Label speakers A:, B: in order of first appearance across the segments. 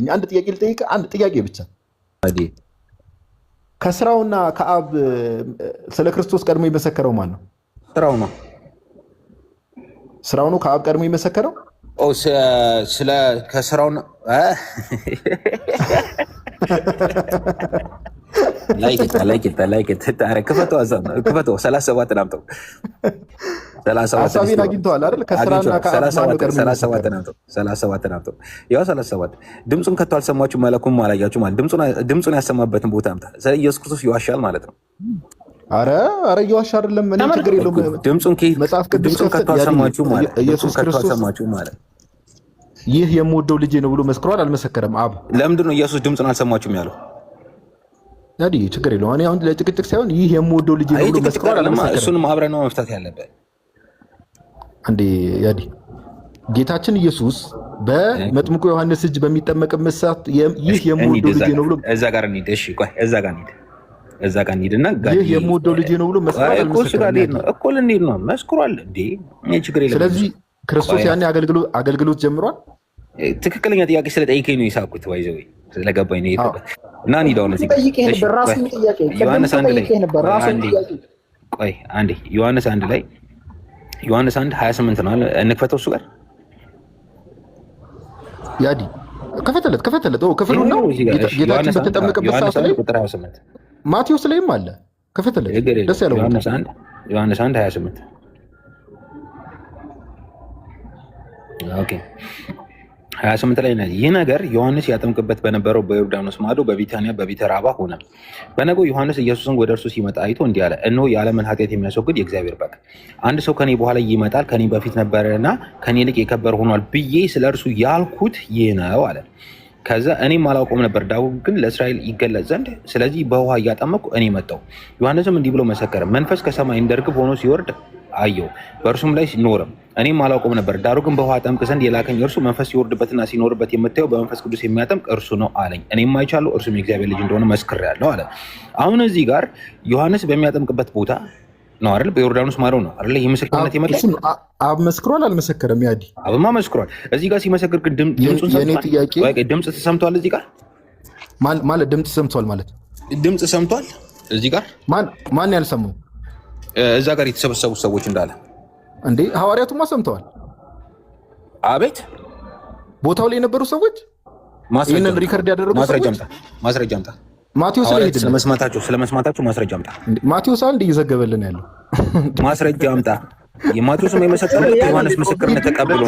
A: አንድ ጥያቄ ልጠይቅ፣ አንድ ጥያቄ ብቻ። ከስራውና ከአብ ስለ ክርስቶስ ቀድሞ የመሰከረው ማን ነው?
B: ስራው ነው።
A: ስራው ነው ከአብ ቀድሞ የመሰከረው?
B: ስለ ከስራው ነው። ክፈተው 37 ናምጠው
A: 37 አግኝተዋል አይደል? ከስራና
B: ያው 37 ድምፁን ከቶ አልሰማችሁ መለኩም አላያችሁ ማለት ድምፁን ያሰማበትን ቦታ አምጣ። ኢየሱስ ክርስቶስ ይዋሻል ማለት ነው።
A: አረ እየዋሻ አይደለም። እኔ ችግር የለውም።
B: ድምፁን ከቶ አልሰማችሁ ማለት
A: ኢየሱስ ክርስቶስ
B: ማለት
A: ይህ የምወደው ልጄ ነው ብሎ መስክሯል። አልመሰከረም? አብ
B: ለምንድን ነው ኢየሱስ ድምፁን አልሰማችሁም ያለው?
A: ያዲ ችግር የለውም። እኔ አሁን ለጭቅጭቅ ሳይሆን ይህ የምወደው ልጄ ነው ብሎ መስክሯል። አልመሰከረም?
B: እሱንም አብረን ነው መፍታት ያለበት።
A: አንዴ ያዲ ጌታችን ኢየሱስ በመጥምቁ ዮሐንስ እጅ በሚጠመቅበት ሰዓት ይህ የምወደው ልጄ ነው ብሎ
B: እዛ ጋር እንሂድ። እሺ ቆይ እዛ ጋር እንሂድና
A: ይህ የምወደው ልጄ ነው ብሎ መስክሯል። አልመሰከረም?
B: እኮ ልንሄድ ነው። መስክሯል እንዴ? ችግር የለም።
A: ስለዚህ ክርስቶስ ያኔ አገልግሎት ጀምሯል።
B: ትክክለኛ ጥያቄ ስለጠይቀኝ ነው የሳቁት። ባይዘው ስለገባኝ ነው የሄድኩት። እና እንሂዳው ነው ዮሐንስ አንድ ላይ ቆይ አንዴ ዮሐንስ አንድ ላይ ዮሐንስ 1:28 ነው። እንክፈተው እሱ ጋር
A: ያዲ ከፈተለት ክፍሉ ነው። ጌታችን በተጠመቀበት ሰዓት ላይ
B: ቁጥር 28
A: ማቴዎስ ላይም አለ። ከፈተለት ደስ ያለው
B: ዮሐንስ 1:28 ኦኬ 28 ላይ ነው። ይህ ነገር ዮሐንስ ያጠምቅበት በነበረው በዮርዳኖስ ማዶ በቢታንያ በቤተራባ ሆነ። በነገው ዮሐንስ ኢየሱስን ወደ እርሱ ሲመጣ አይቶ እንዲህ አለ፣ እነሆ የዓለምን ኃጢአት የሚያስወግድ የእግዚአብሔር በግ። አንድ ሰው ከኔ በኋላ ይመጣል፣ ከኔ በፊት ነበረና ከኔ ይልቅ የከበረ ሆኗል ብዬ ስለ እርሱ ያልኩት ይህ ነው አለ። ከዛ እኔም አላውቀውም ነበር፣ ዳሩ ግን ለእስራኤል ይገለጽ ዘንድ ስለዚህ በውሃ እያጠመቅኩ እኔ መጣሁ። ዮሐንስም እንዲህ ብሎ መሰከረ፣ መንፈስ ከሰማይ እንደ ርግብ ሆኖ ሲወርድ አየሁ፣ በእርሱም ላይ ኖረም። እኔም አላውቀውም ነበር፣ ዳሩ ግን በውሃ አጠምቅ ዘንድ የላከኝ እርሱ መንፈስ ሲወርድበትና ሲኖርበት የምታየው በመንፈስ ቅዱስ የሚያጠምቅ እርሱ ነው አለኝ። እኔም አይቻለሁ፣ እርሱም የእግዚአብሔር ልጅ እንደሆነ መስክሬአለሁ አለ። አሁን እዚህ ጋር ዮሐንስ በሚያጠምቅበት ቦታ ነው አይደል? በዮርዳኖስ ማዶ ነው አይደል? ይህ ምስክርነት የመጣው
A: አብ መስክሯል አልመሰከረም? ያዲ
B: አብማ መስክሯል። እዚህ ጋር ሲመሰክር ግን ድምፁን ተሰምቷል። እዚህ ጋር
A: ማለት ድምፅ ሰምቷል ማለት
B: ድምፅ ሰምቷል። እዚህ ጋር
A: ማን ያልሰማው?
B: እዛ ጋር የተሰበሰቡ ሰዎች እንዳለ
A: እንዴ ሐዋርያቱማ ሰምተዋል።
B: አቤት
A: ቦታው ላይ የነበሩ ሰዎች ይሄንን ሪከርድ ያደረጉ
B: ማስረጃ አምጣ።
A: ማቴዎስ ላይ ሄደ
B: ስለመስማታቸው ማስረጃ አምጣ።
A: ማቴዎስ አንድ እየዘገበልን ያለው
B: ማስረጃ አምጣ። የማቴዎስም የመሰከረው ዮሐንስ ምስክርነት ተቀብሎ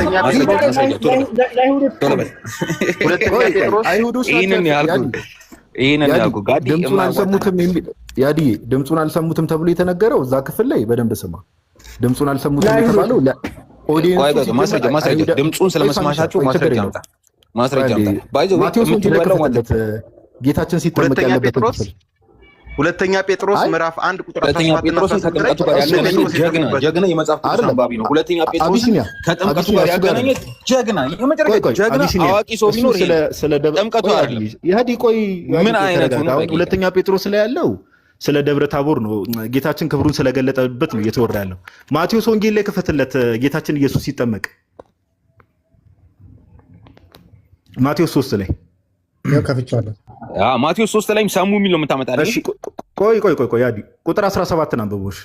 A: አይሁዶች ድምፁን አልሰሙትም ተብሎ የተነገረው እዛ ክፍል ላይ በደንብ ስማ። ድምፁን አልሰሙትም የተባለው
B: ድምፁን ስለመስማታቸው ማስረጃ አምጣ።
A: ማቴዎስ ወንጌል ጌታችን ሲጠመቅ ያለበት ክፍል
C: ሁለተኛ ጴጥሮስ ምዕራፍ 1 ቁጥር 17
B: ጴጥሮስን ከጥምቀቱ ጋር ያገናኘ ጀግና የመጽሐፍ ቅዱስ አንባቢ ነው። ሁለተኛ ጴጥሮስን ከጥምቀቱ ጋር ያገናኘ ጀግና ጀግና አዋቂ ሰው ቢኖር
A: ስለ
B: ጥምቀቱ አይደለም።
A: ይሄዲ ቆይ
B: ምን አይነቱ ነው?
A: ሁለተኛ ጴጥሮስ ላይ ያለው ስለ ደብረ ታቦር ነው። ጌታችን ክብሩን ስለገለጠበት ነው እየተወራ ያለው። ማቴዎስ ወንጌል ላይ ከፈተለት ጌታችን ኢየሱስ ሲጠመቅ ማቴዎስ 3 ላይ
D: ከፍቻለሁ።
B: ማቴዎስ 3 ላይም ሰሙ የሚል ነው የምታመጣልኝ።
A: እሺ ቆይ ያዲ ቁጥር 17 አንብቦሽ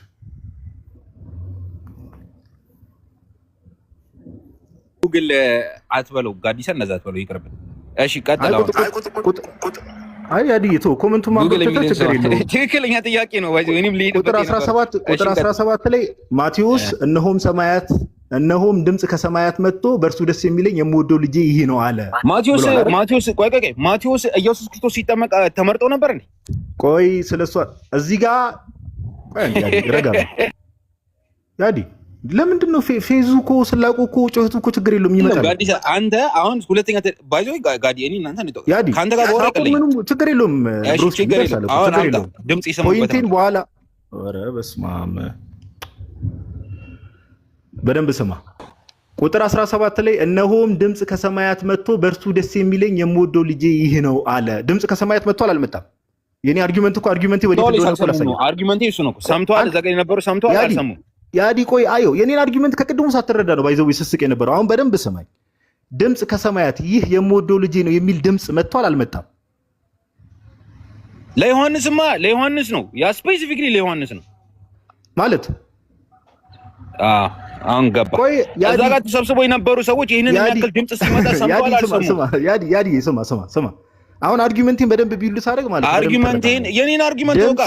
B: ጉግል አትበለው፣ ጋዲሳ እነዛ አትበለው፣ ይቅርብን። እሺ ቀጥል።
A: አይ ያዲ ኮመንቱ ማንበብ ችግር የለውም።
B: ትክክለኛ ጥያቄ ነው። እኔም
A: ቁጥር 17 ላይ ማቴዎስ እነሆም ድምፅ ከሰማያት መጥቶ በእርሱ ደስ የሚለኝ የምወደው ልጄ ይህ ነው አለ።
B: ማቴዎስ ኢየሱስ ክርስቶስ ሲጠመቅ ተመርጦ ነበር እንዴ?
A: ቆይ ስለሷ እዚህ ጋር ረጋ ያዲ ለምንድን ነው ፌዙ እኮ ስላቁ እኮ ጮህቱ እኮ ችግር የለውም ይመጣል።
B: አንተ አሁን ሁለተኛ ባይዞ ጋዲ እኔ እናንተ ነው ካንተ ጋር ወራ ቀለኝ
A: ችግር የለውም ብሮ ችግር የለውም።
B: ድምጽ ይሰማል
A: ፖይንቴን በኋላ ኧረ በስመ አብ በደንብ ስማ። ቁጥር 17 ላይ እነሆም ድምፅ ከሰማያት መጥቶ በእርሱ ደስ የሚለኝ የምወደው ልጄ ይህ ነው አለ። ድምፅ ከሰማያት መጥቶ አልመጣም። የኔ አርጊመንት እኮ አርጊመንቴ ወዴት እንደሆነ እኮ ላሳየው።
B: አርጊመንቴ እሱ ነው። ሰምተዋል፣ እዛ ጋር የነበሩ ሰምተዋል፣ አልሰሙም።
A: ያዲ ቆይ አየው የኔን አርጊመንት ከቅድሙ ሳትረዳ ነው ባይዘው ስስቅ የነበረው። አሁን በደንብ ስማኝ። ድምፅ ከሰማያት ይህ የምወደው ልጄ ነው የሚል ድምፅ መጥቷል አልመጣም?
B: ለዮሐንስ ነው ያ ስፔሲፊክሊ ለዮሐንስ ነው ማለት አሁን ገባ። እዛ ጋር ተሰብስበው የነበሩ ሰዎች ይህንን የሚያክል ድምፅ ሲመጣ ሰምተዋል አልሰሙም?
A: ያዲ ስማ አሁን አርጊመንቴን በደንብ ቢሉስ አደረግ ማለት ነው።
B: አርጊመንቴን የኔን አርጊመንት ወቃ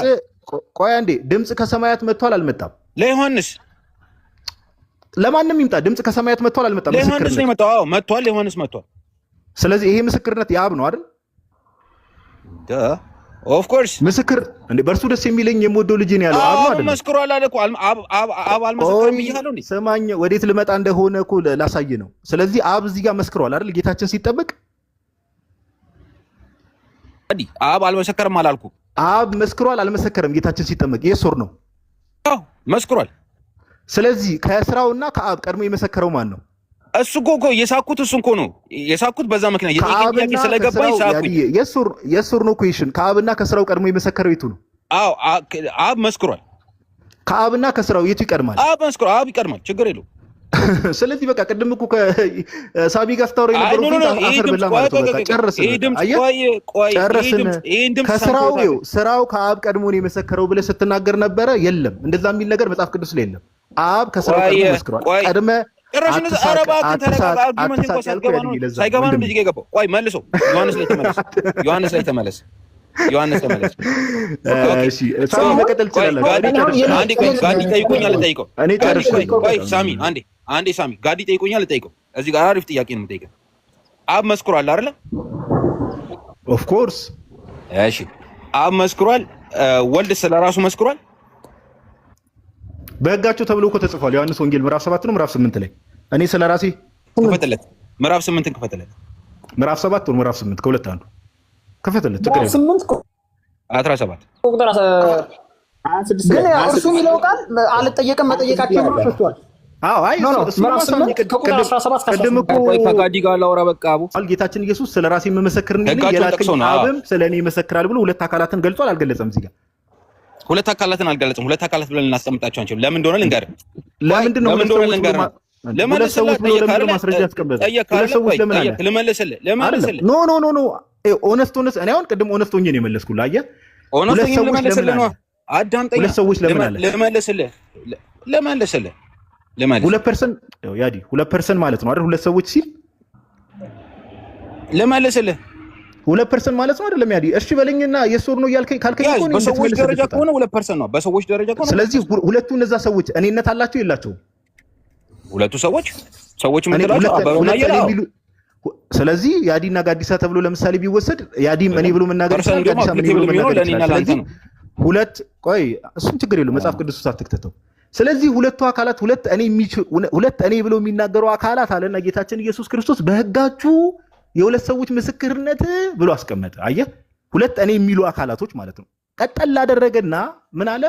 A: ቆይ አንዴ ድምፅ ከሰማያት መጥቷል አልመጣም?
B: ለዮሐንስ
A: ለማንም ይምጣ ድምፅ ከሰማያት መጥቷል አልመጣም?
B: ለዮሐንስ ነው የመጣው። አዎ መጥቷል፣ ለዮሐንስ መጥቷል።
A: ስለዚህ ይሄ ምስክርነት የአብ ነው አይደል?
B: ኦፍ ኮርስ
A: ምስክር እንዴ በእርሱ ደስ የሚለኝ የምወደው ልጅ ነው ያለው አብ ነው አይደል?
B: መስክሯል አለ እኮ አብ አልመሰከረም ይያለው እንዴ?
A: ሰማኝ ወዴት ልመጣ እንደሆነ እኮ ላሳይ ነው። ስለዚህ አብ እዚህ ጋር መስክሯል አይደል? ጌታችን ሲጠበቅ
B: አብ አልመሰከረም አላልኩም።
A: አብ መስክሯል አልመሰከረም? ጌታችን ሲጠመቅ የሶር ነው።
B: አዎ መስክሯል። ስለዚህ
A: ከስራውና ከአብ ቀድሞ የመሰከረው ማን ነው?
B: እሱ እኮ የሳኩት እሱ እኮ ነው የሳኩት። በዛ ምክንያት የጥያቄ ስለገባኝ ሳኩት።
A: የሶር ነው ኩዌሽን። ከአብና ከስራው ቀድሞ የመሰከረው የቱ ነው?
B: አዎ አብ መስክሯል።
A: ከአብና ከስራው የቱ ይቀድማል?
B: አብ መስክሯል። አብ ይቀድማል። ችግር የለውም።
A: ስለዚህ በቃ ቅድም እኮ ከሳቢ ጋር ስታወራ የነበረው አፈር በላ ማለት ነው። በቃ ጨረስን። ስራው ከአብ ቀድሞ ነው የመሰከረው ብለህ ስትናገር ነበረ። የለም እንደዛ የሚል ነገር መጽሐፍ ቅዱስ ላይ የለም። አብ ከስራው ቀድሞ መስክሯል። ቀድመ
B: ዮሐንስ ላይ ተመለስ።
A: መቀጠል
B: ትችላለህ። አንዴ ሳሚ ጋዲ ጠይቆኛል፣ ልጠይቀው። እዚህ ጋር አሪፍ ጥያቄ ነው የምጠይቀው። አብ መስክሯል አይደለ?
A: ኦፍ ኮርስ።
B: እሺ አብ መስክሯል። ወልድ ስለራሱ መስክሯል።
A: በሕጋቸው ተብሎ እኮ ተጽፏል። ዮሐንስ ወንጌል ምዕራፍ 7 ነው ምዕራፍ 8 ላይ እኔ ስለራሴ
B: ክፈትለት። ምዕራፍ 8 ክፈትለት።
A: ምዕራፍ 7 ነው ምዕራፍ 8 ከሁለት አንዱ ክፈትለት። ችግር የለም
B: 17
D: ግን እርሱ የሚለው ቃል አልጠየቅም መጠየቃቸው ነው ተሽቷል።
A: ቅድም እኮ
B: ከጋዲ ጋር ላውራ በቃ አቡ
A: ጌታችን ኢየሱስ ስለ ራሴ የምመሰክር እንጂ የላከኝ አብም ስለ እኔ ይመሰክራል ብሎ ሁለት አካላትን ገልጿል። አልገለጸም? እዚህ ጋር
B: ሁለት አካላትን አልገለጸም። ሁለት አካላት ብለን ልናስቀምጣቸው አንችልም። ለምን እንደሆነ ልንገርህ።
A: ለምንድን ነው ሁለት ሰዎች ብሎ ለምን ማስረጃ ያስቀምጣል? ሁለት ሰዎች ለምን አለ?
B: ልመልስልህ።
A: ኖ ኦነስት እኔ አሁን ቅድም ኦነስት ሆኜ ነው የመለስኩልህ። አየህ
B: ሁለት ሰዎች ለምን አለ? አዳምጠኝ።
A: ሁለት ሰዎች ለምን አለ?
B: ልመልስልህ
A: 2% ያዲ 2% ማለት ነው አይደል? ሁለት ሰዎች ሲል
B: ልመልስልህ
A: 2% ማለት ነው አይደለም? ያዲ እሺ በለኝና የሶር ነው እያልከኝ ካልከኝ እኮ ነው።
B: በሰዎች ደረጃ ከሆነ 2% ነው። በሰዎች ደረጃ ከሆነ
A: ስለዚህ ሁለቱ እነዛ ሰዎች እኔነት አላቸው የላቸውም?
B: ሁለቱ ሰዎች ምንድነው? አበሩና ያለው
A: ስለዚህ ያዲና ጋዲሳ ተብሎ ለምሳሌ ቢወሰድ ያዲም እኔ ብሎ መናገር ይችላል፣ ጋዲሳም እኔ ብሎ መናገር ይችላል። ስለዚህ ሁለት እሱም ችግር የለውም መጽሐፍ ቅዱስ ውስጥ አትክተተው። ስለዚህ ሁለቱ አካላት ሁለት እኔ ብሎ የሚናገሩ አካላት አለና ጌታችን ኢየሱስ ክርስቶስ በሕጋችሁ የሁለት ሰዎች ምስክርነት ብሎ አስቀመጠ። አየህ ሁለት እኔ የሚሉ አካላቶች ማለት ነው። ቀጠል ላደረገና ምን አለ?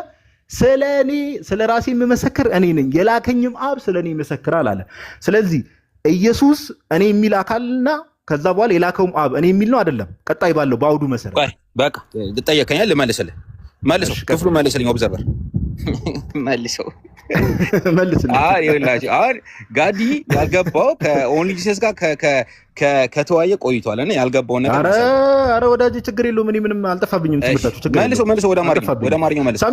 A: ስለ ራሴ የምመሰክር እኔ ነኝ፣ የላከኝም አብ ስለ እኔ ይመሰክራል አለ። ስለዚህ ኢየሱስ እኔ የሚል አካልና ከዛ በኋላ የላከውም አብ እኔ የሚል ነው አይደለም? ቀጣይ ባለው በአውዱ መሰረት
B: በቃ ትጠየቀኛል። ልመልስልህ። ክፍሉ መልስልኝ። ኦብዘርቨር መልሰው አሁን ጋዲ ያልገባው ከኦንሊ ጂሰስ ጋር ከተወያየ ቆይቷል እና ያልገባው ነገር
A: ኧረ ወዳጅ ችግር የለውም። እኔ ምንም አልጠፋብኝም። ትምህርታችሁ ችግር የለውም።
B: መልሰው ወደ አማርኛው መልሰው።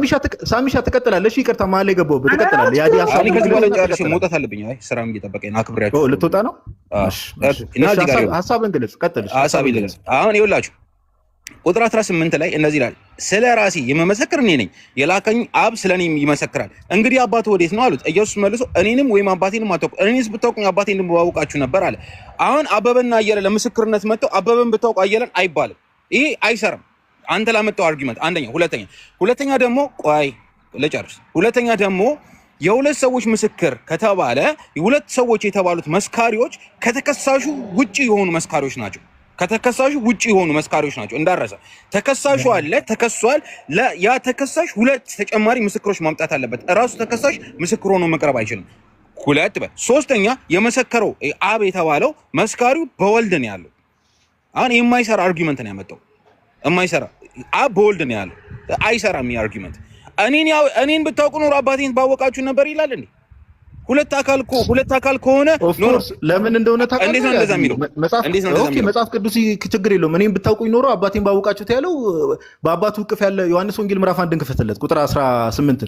A: ሳሚሻ ትቀጥላለህ። እሺ ይቅርታ መሀል ላይ ገባሁበት። ትቀጥላለህ። ያዲ ሀሳብ
B: ከዚህ በኋላ ጨርሼ መውጣት አለብኝ። አይ ስራም እየጠበቀኝ ነው። አክብሬያችሁ
A: ልትወጣ ነው? ሀሳብን ግለጽ። ቀጥል።
B: ሀሳቤን ልግለጽ። አሁን ይኸውላችሁ ቁጥር 18 ላይ እንደዚህ ይላል፣ ስለ ራሴ የምመሰክር እኔ ነኝ፣ የላከኝ አብ ስለ እኔ ይመሰክራል። እንግዲህ አባቱ ወዴት ነው አሉት። ኢየሱስ መልሶ እኔንም ወይም አባቴንም አታውቁ፣ እኔንስ ብታውቁኝ አባቴንም ባውቃችሁ ነበር አለ። አሁን አበበና አየለ ለምስክርነት መጥተው አበበን ብታውቁ አየለን አይባልም። ይሄ አይሰራም። አንተ ላመጣው አርጊመንት አንደኛ። ሁለተኛ ደግሞ ቆይ ልጨርስ። ሁለተኛ ደግሞ የሁለት ሰዎች ምስክር ከተባለ የሁለት ሰዎች የተባሉት መስካሪዎች ከተከሳሹ ውጪ የሆኑ መስካሪዎች ናቸው። ከተከሳሹ ውጪ የሆኑ መስካሪዎች ናቸው። እንዳረሰ ተከሳሹ አለ፣ ተከሷል። ያ ተከሳሽ ሁለት ተጨማሪ ምስክሮች ማምጣት አለበት። እራሱ ተከሳሽ ምስክር ሆኖ መቅረብ አይችልም። ሁለት ሶስተኛ የመሰከረው አብ የተባለው መስካሪው በወልድ ነው ያለው። አሁን የማይሰራ አርጊመንት ነው ያመጣው። የማይሰራ አብ በወልድ ነው ያለው። አይሰራም ይሄ አርጊመንት። እኔን ብታውቁ ኖሮ አባቴን ባወቃችሁ ነበር ይላል እንዴ? ሁለት አካል ከሆነ
A: ለምን እንደሆነ ታውቃለህ?
B: እንዴት ነው እንደዛ የሚለው?
A: መጽሐፍ ቅዱስ ችግር የለውም። እኔም ብታውቁኝ ኖሮ አባቴን ባወቃችሁት ያለው በአባቱ እቅፍ ያለ ዮሐንስ ወንጌል ምዕራፍ 1 ክፈትለት ቁጥር 18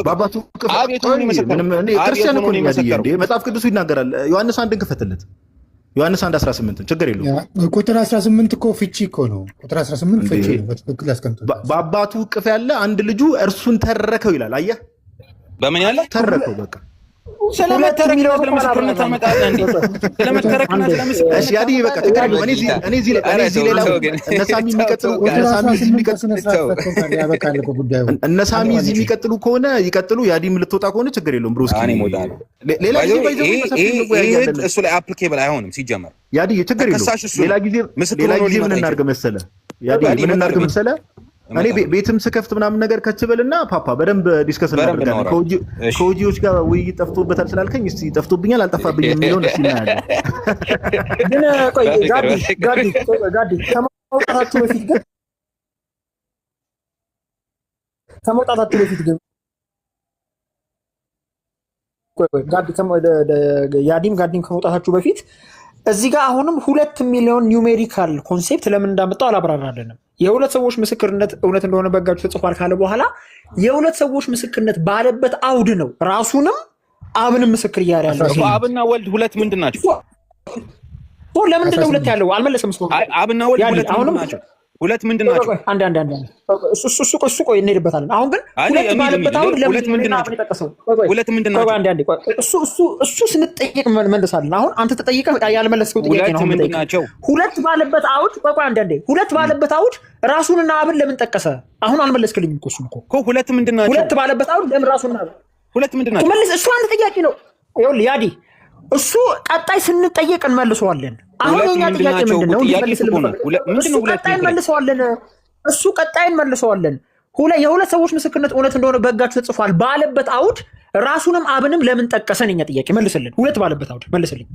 A: በአባቱ እቅፍ ክርስቲያን እኮ ነኝ እንዴ? መጽሐፍ ቅዱሱ ይናገራል። ዮሐንስ 1 ክፈትለት። ዮሐንስ 1:18 ችግር የለውም።
E: ቁጥር 18 እኮ ፍቺ እኮ ነው። ቁጥር 18 ፍቺ ነው። በትክክል ያስቀምጡት።
A: በአባቱ እቅፍ ያለ አንድ ልጁ እርሱን ተረከው ይላል። አየህ
B: በምን ያለ
A: ተረከው በቃ
B: ስለመተረክ ነው። ስለምስክርነት ታመጣለህ እንዴ? ስለመተረክና ስለምስክርነት
A: እሺ፣ ያዲ በቃ እኔ እዚህ ሌላ እነሳሚ የሚቀጥሉ ከሆነ ይቀጥሉ። ያዲም ልትወጣ ከሆነ ችግር የለውም። ብሮስኪ ሌላ ጊዜ
B: እሱ ላይ አፕሊኬብል አይሆንም ሲጀመር።
A: ያዲ ችግር የለውም። ሌላ ጊዜ ምን እናድርግ መሰለህ? ያዲ ምን እናድርግ መሰለህ? እኔ ቤትም ስከፍት ምናምን ነገር ከችበልና ፓፓ በደንብ ዲስከስ እናደርጋለን። ከውጂዎች ጋር ውይይት ጠፍቶበታል ስላልከኝ እስቲ ጠፍቶብኛል አልጠፋብኝም የሚለውን እስቲ እናያለን።
D: ግን ቆይ ጋዲ ከመውጣታችሁ በፊት ግን ያዲም ከመውጣታችሁ በፊት እዚህ ጋር አሁንም 2 ሚሊዮን ኒውሜሪካል ኮንሴፕት ለምን እንዳመጣው አላብራራለንም። የሁለት ሰዎች ምስክርነት እውነት እንደሆነ በጋችሁ ተጽፏል ካለ በኋላ የሁለት ሰዎች ምስክርነት ባለበት አውድ ነው ራሱንም አብንም ምስክር እያለ ያለው።
B: አብና ወልድ ሁለት ምንድን ናቸው?
D: ለምንድን ነው ሁለት ያለው? አልመለሰም።
B: አብና ወልድ ሁለት ምንድን ናቸው? ሁለት ምንድን ናቸው?
D: አንድ እሱ ቆይ እንሄድበታለን። አሁን ግን ሁለት ባለበት አውድ ለምን ምንድን ናቸው?
B: ሁለት ምንድን ናቸው?
D: እሱ ስንጠይቅ መልሳለን። አሁን አንተ ተጠይቀህ ያልመለስከው ጥያቄ ነው።
B: ምንድን ናቸው?
D: ሁለት ባለበት አውድ ሁለት ባለበት አውድ ራሱንና አብን ለምን ጠቀሰ? አሁን አልመለስክልኝም እኮ እሱን እኮ
B: ሁለት ምንድን ናቸው?
D: ሁለት ባለበት አውድ ለምን ራሱንና አብን
B: ሁለት ምንድን ናቸው?
D: መልስ። እሱ አንድ ጥያቄ ነው። ይኸውልህ ያዲ እሱ ቀጣይ ስንጠየቅ እንመልሰዋለን። አሁን የኛ ጥያቄ ምንድነው? ቀጣይ እንመልሰዋለን። እሱ ቀጣይ እንመልሰዋለን። የሁለት ሰዎች ምስክርነት እውነት እንደሆነ በሕጋችሁ ተጽፏል ባለበት አውድ ራሱንም አብንም ለምን ጠቀሰን? የኛ ጥያቄ መልስልን። ሁለት ባለበት አውድ መልስልኝ።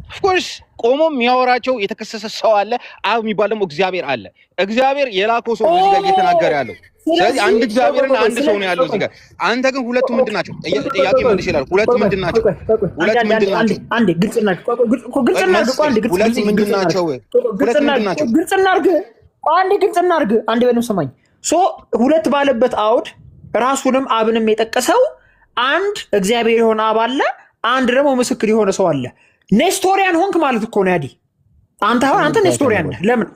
B: ኦፍኮርስ ቆሞ የሚያወራቸው የተከሰሰ ሰው አለ። አብ የሚባል ደግሞ እግዚአብሔር አለ። እግዚአብሔር የላከው ሰው እዚህ ጋር እየተናገረ ያለው። ስለዚህ አንድ እግዚአብሔርና አንድ ሰው ነው ያለው እዚህ ጋር። አንተ ግን ሁለቱ ምንድን ናቸው? ጥያቄ መልስ ይላል። ሁለት ምንድን ናቸው? ሁለት ምንድን ናቸው?
D: አንዴ ግልጽ እናድርግ። ሁለት ምንድን ናቸው? ግልጽ እናድርግ። አንዴ በደምብ ሰማኝ። ሁለት ባለበት አውድ ራሱንም አብንም የጠቀሰው አንድ እግዚአብሔር የሆነ አብ አለ፣ አንድ ደግሞ ምስክር የሆነ ሰው አለ። ኔስቶሪያን ሆንክ ማለት እኮ ነው ያዲ። አንተ ኔስቶሪያን ነህ። ለምን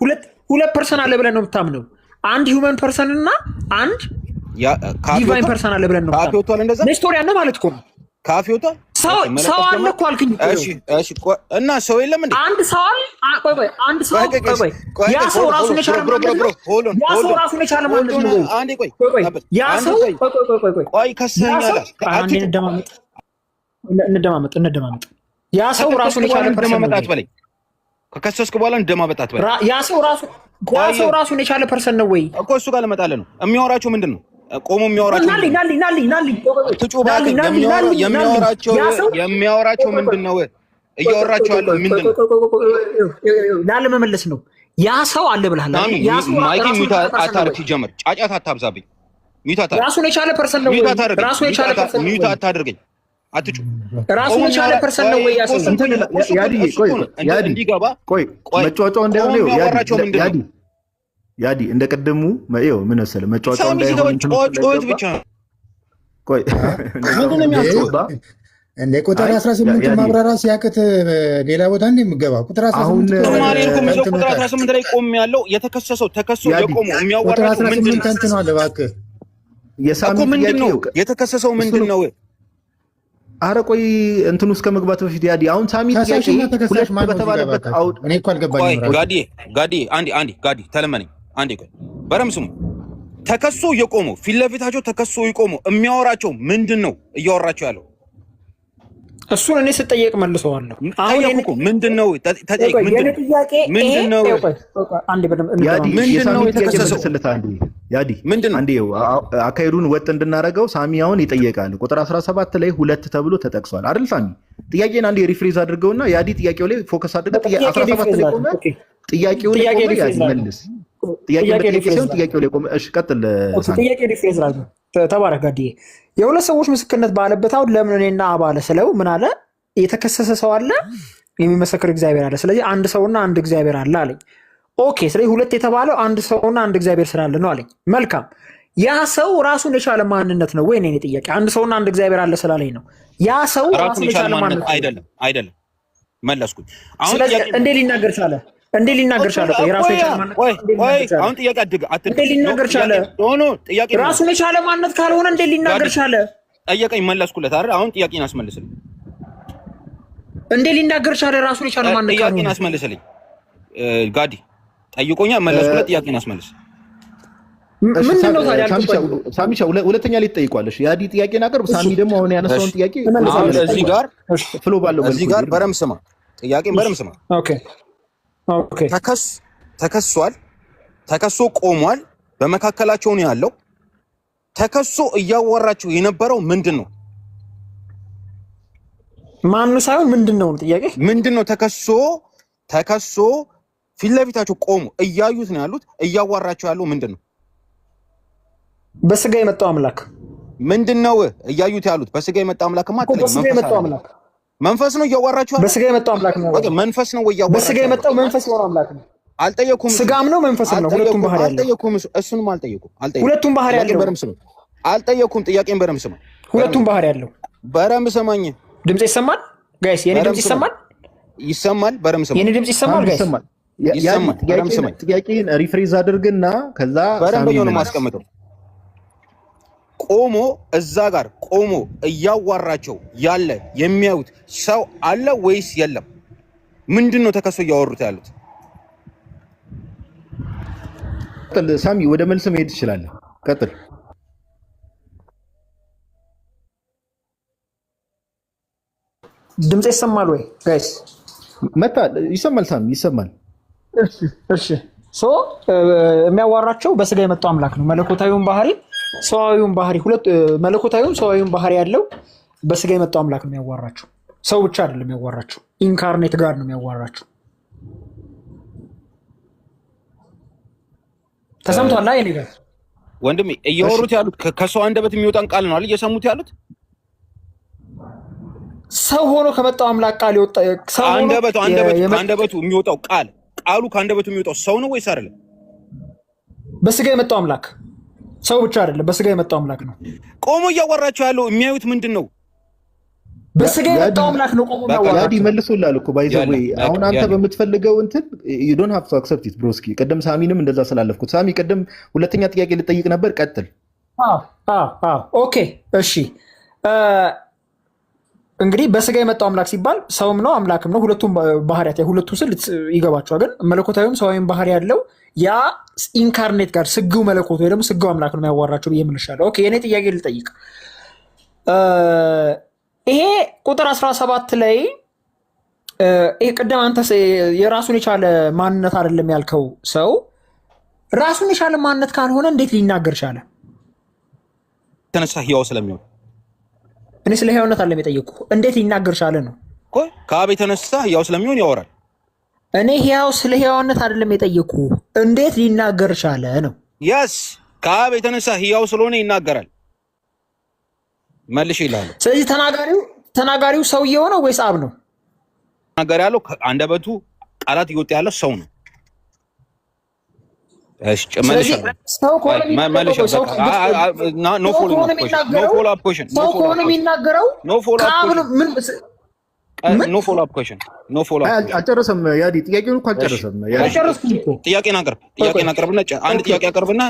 D: ሁለት ፐርሰን አለ ብለን ነው የምታምነው? አንድ ሂውመን ፐርሰን እና አንድ ዲቫይን ፐርሰን አለ ብለን ነው የምታምነው። ኔስቶሪያን ነህ ማለት እኮ ነው።
B: ካፌ ወጣ
D: ሰው አለ እኮ አልክኝ።
B: እሺ እና ሰው የለም እንዴ?
D: አንድ ሰው ያ ሰው ራሱን የቻለ ማለት ነው።
B: አንዴ ቆይ
D: ያ ሰው
B: ቆይ ከሰኛላ
D: እንደማመጥ ያ ሰው ራሱን የቻለ
B: እንደማመጣት በላይ ከከሰስክ በኋላ እንደማመጣት በላይ ያ ሰው ራሱን የቻለ ፐርሰን ነው ወይ እኮ? እሱ ጋር ልመጣልህ ነው። የሚያወራቸው ምንድን ነው? ቆሞ የሚያወራቸው የሚያወራቸው ምንድን ነው? እያወራቸው ያለው ምንድን ነው?
D: ላለመመለስ ነው። ያ ሰው አለ ብለሃል።
B: ማይክ ሚውት አታርግ። ሲጀምር ጫጫታ አታብዛብኝ።
D: ራሱን የቻለ ፐርሰን ነው ወይ?
B: ሚውት አታድርገኝ። አትጩ።
D: ራሱን የቻለ ፐርሰን ነው ወይ?
A: መጫወጫው እንዳይሆን ያዲ እንደ ቀደሙ ይኸው ምን መሰለህ መጫወጫው እንዳይሆን
B: ብቻ
A: ቆይ
E: እንደ ቁጥር 18 ማብራራት ሲያቅት ሌላ ቦታ እንደምገባ ቁጥር
B: 18 ላይ ቆም ያለው የተከሰሰው ተከሶ የቆመው የሚያወራው ምንድን ነው?
E: እንትን ነው እባክህ
A: የሳሚ
B: ምንድነው የተከሰሰው ምንድነው?
A: አረ ቆይ እንትኑ እስከ መግባት በፊት ያዲ አሁን ሳሚ ጥያቄ ሁለት በተባለበት አውድ
E: እኔ እኮ አልገባኝም።
B: ጋዲ አንዴ ጋዲ ተለመነኝ። አንዴ ቆይ በረም ስሙ። ተከሶ የቆመው ፊት ለፊታቸው ተከሶ የቆመው የሚያወራቸው ምንድን ነው? እያወራቸው ያለው
D: እሱን እኔ ስጠየቅ መልሰዋለሁ።
B: አሁን እኮ ምንድነው ተጠይቅ። ምንድነው የተከሰሰው?
A: ያዲ አንዴ አካሄዱን ወጥ እንድናደርገው ሳሚ አሁን ይጠየቃል። ቁጥር 17 ላይ ሁለት ተብሎ ተጠቅሷል አይደል? ሳሚ ጥያቄን አንዴ ሪፍሬዝ አድርገውና ያዲ ጥያቄው ላይ ፎከስ አድርገው 17 ላይ ቆመ። ጥያቄው ላይ ቆመ። ያዲ መልስ ጥያቄው ላይ ቆም። እሺ ቀጥል።
D: ጥያቄ ሪፍሬዝ አድርገው ተባረክ ጋድዬ። የሁለት ሰዎች ምስክርነት ባለበት አሁን ለምን እኔና አብ አለ ስለው ምን አለ? የተከሰሰ ሰው አለ፣ የሚመሰክር እግዚአብሔር አለ። ስለዚህ አንድ ሰውና አንድ እግዚአብሔር አለ አለኝ። ኦኬ፣ ስለዚህ ሁለት የተባለው አንድ ሰውና አንድ እግዚአብሔር ስላለ ነው አለኝ። መልካም፣ ያ ሰው ራሱን የቻለ ማንነት ነው ወይ? እኔ ጥያቄ አንድ ሰውና አንድ እግዚአብሔር አለ ስላለኝ ነው። ያ ሰው ራሱን የቻለ ማንነት
B: አይደለም። መለስኩኝ።
D: እንዴት ሊናገር ቻለ? እንዴት ሊናገር ቻለ? የራሱን የቻለ ማንነት
B: አሁን ጥያቄ
D: እንዴት ሊናገር ቻለ? ራሱን የቻለ ማንነት ካልሆነ እንዴት ሊናገር ቻለ?
B: ጠየቀኝ፣ መለስኩለት አይደል? አሁን ጥያቄን አስመልስልኝ።
D: እንዴት ሊናገር ቻለ? ራሱን የቻለ ማንነት ካልሆነ
B: ጥያቄን አስመልስልኝ። ጋዲ ጠይቆኛል፣ መለስኩለት። ጥያቄን አስመልስ።
D: ምንድን ነው ታዲያ?
A: ሳሚሻ ሁለተኛ ላይ ትጠይቋለሽ። የአዲ ጥያቄን አቅርብ። ሳሚ ደግሞ አሁን ያነሳውን ጥያቄ
B: እዚህ ጋር
A: ፍሎ ባለው
B: እዚህ ጋር በደምብ ስማ። ጥያቄን በደምብ ስማ።
D: ኦኬ
B: ተከሷል፣ ተከሶ ቆሟል። በመካከላቸው ነው ያለው። ተከሶ እያወራቸው የነበረው ምንድን ነው?
D: ማን ሳይሆን ምንድን ነው ጥያቄ?
B: ምንድን ነው? ተከሶ ፊት ለፊታቸው ቆሙ፣ እያዩት ነው ያሉት። እያዋራቸው ያለው ምንድን ነው?
D: በስጋ የመጣው አምላክ
B: ምንድን ነው? እያዩት ያሉት በስጋ የመጣው አምላክ ማለት
D: በስጋ የመጣው አምላክ
B: መንፈስ ነው እያዋራችሁ ያለው።
D: በስጋ የመጣው አምላክ ነው።
B: መንፈስ ነው እያዋራችሁ።
D: በስጋ የመጣው መንፈስ ነው አምላክ ነው።
B: አልጠየኩም።
D: ስጋም ነው መንፈስም ነው። ሁለቱም ባህሪ ያለው።
B: አልጠየኩም። እሱንም አልጠየኩም።
D: ሁለቱም ባህሪ ያለው።
B: አልጠየኩም። ጥያቄን በደምብ ስማ።
D: ሁለቱም ባህሪ ያለው።
B: በደምብ ስማኝ።
D: ድምጽ ይሰማል ጋይስ? የኔ ድምጽ ይሰማል?
B: ይሰማል። በደምብ ስማ።
D: የኔ ድምጽ ይሰማል ጋይስ?
B: ይሰማል።
A: ጥያቄን ሪፍሬዝ አድርግና ከዛ
B: በደምብ ነው የማስቀምጠው። ቆሞ እዛ ጋር ቆሞ እያዋራቸው ያለ የሚያዩት ሰው አለ ወይስ የለም? ምንድን ነው ተከሶ እያወሩት ያሉት?
A: ሳሚ ወደ መልስ መሄድ ትችላለህ። ቀጥል።
D: ድምጽ ይሰማል ወይ ጋይስ?
A: መጣ። ይሰማል። ሳሚ ይሰማል።
D: እሺ የሚያዋራቸው በስጋ የመጣው አምላክ ነው። መለኮታዊውን ባህሪ ሰዋዊውን ባህሪ ሁለት መለኮታዊውን ሰዋዊውን ባህሪ ያለው በስጋ የመጣው አምላክ ነው የሚያዋራቸው። ሰው ብቻ አይደለም የሚያዋራቸው፣ ኢንካርኔት ጋር ነው የሚያዋራቸው። ተሰምቷል ላይ ነገር
B: ወንድሜ እያወሩት ያሉት ከሰው አንደበት የሚወጣን ቃል ነው አይደል? እየሰሙት ያሉት
D: ሰው ሆኖ ከመጣው አምላክ ቃል ይወጣ ሰው
B: አንደበቱ የሚወጣው ቃሉ ከአንደበቱ የሚወጣው ሰው ነው ወይስ አይደለም?
D: በስጋ የመጣው አምላክ ሰው ብቻ አይደለም፣ በስጋ የመጣው አምላክ ነው።
B: ቆሞ እያወራቸው ያለው የሚያዩት ምንድን ነው?
D: በስጋ የመጣው አምላክ ነው። ቆሞ ያወራቸው
A: ያዲ መልሶላል እኮ ባይዘው። አሁን አንተ በምትፈልገው እንትን you don't have to accept it ብሮስኪ። ቀደም ሳሚንም እንደዛ ስላለፍኩት ሳሚ ቀደም ሁለተኛ ጥያቄ ልጠይቅ ነበር። ቀጥል።
D: ኦኬ እሺ። እንግዲህ በስጋ የመጣው አምላክ ሲባል ሰውም ነው አምላክም ነው። ሁለቱም ባህሪያት ሁለቱ ስል ይገባቸዋል። ግን መለኮታዊም ሰዋዊም ባህሪ ያለው ያ ኢንካርኔት ጋር ስግው መለኮት ወይ ደግሞ ስግው አምላክ ነው የሚያዋራቸው ብዬ የምልሻለሁ። ኦኬ የኔ ጥያቄ ልጠይቅ። ይሄ ቁጥር 17 ላይ ይሄ ቅድም አንተ የራሱን የቻለ ማንነት አይደለም ያልከው ሰው ራሱን የቻለ ማንነት ካልሆነ እንዴት ሊናገር ቻለ?
B: ተነሳ ህያው ስለሚሆን
D: እኔ ስለ ህያውነት አይደለም የጠየቁ፣ እንዴት ሊናገር ቻለ ነው
B: እኮ። ከአብ የተነሳ ህያው ስለሚሆን ያወራል።
D: እኔ ህያው ስለ ህያውነት አይደለም የጠየቁ፣ እንዴት ሊናገር ቻለ ነው።
B: ያስ ከአብ የተነሳ ህያው ስለሆነ ይናገራል። መልሽ ይላል።
D: ስለዚህ ተናጋሪው ሰውዬው ነው ወይስ አብ ነው?
B: ተናጋሪ ያለው አንደበቱ ቃላት ይወጣ ያለው ሰው ነው። እሺ ጨመልሽ
D: ሰው ከሆነ የሚናገረው
A: አልጨረሰም። ያዲ ጥያቄውን እኮ አልጨረሰም።
B: ጥያቄን አቅርብና አንድ ጥያቄ አቅርብና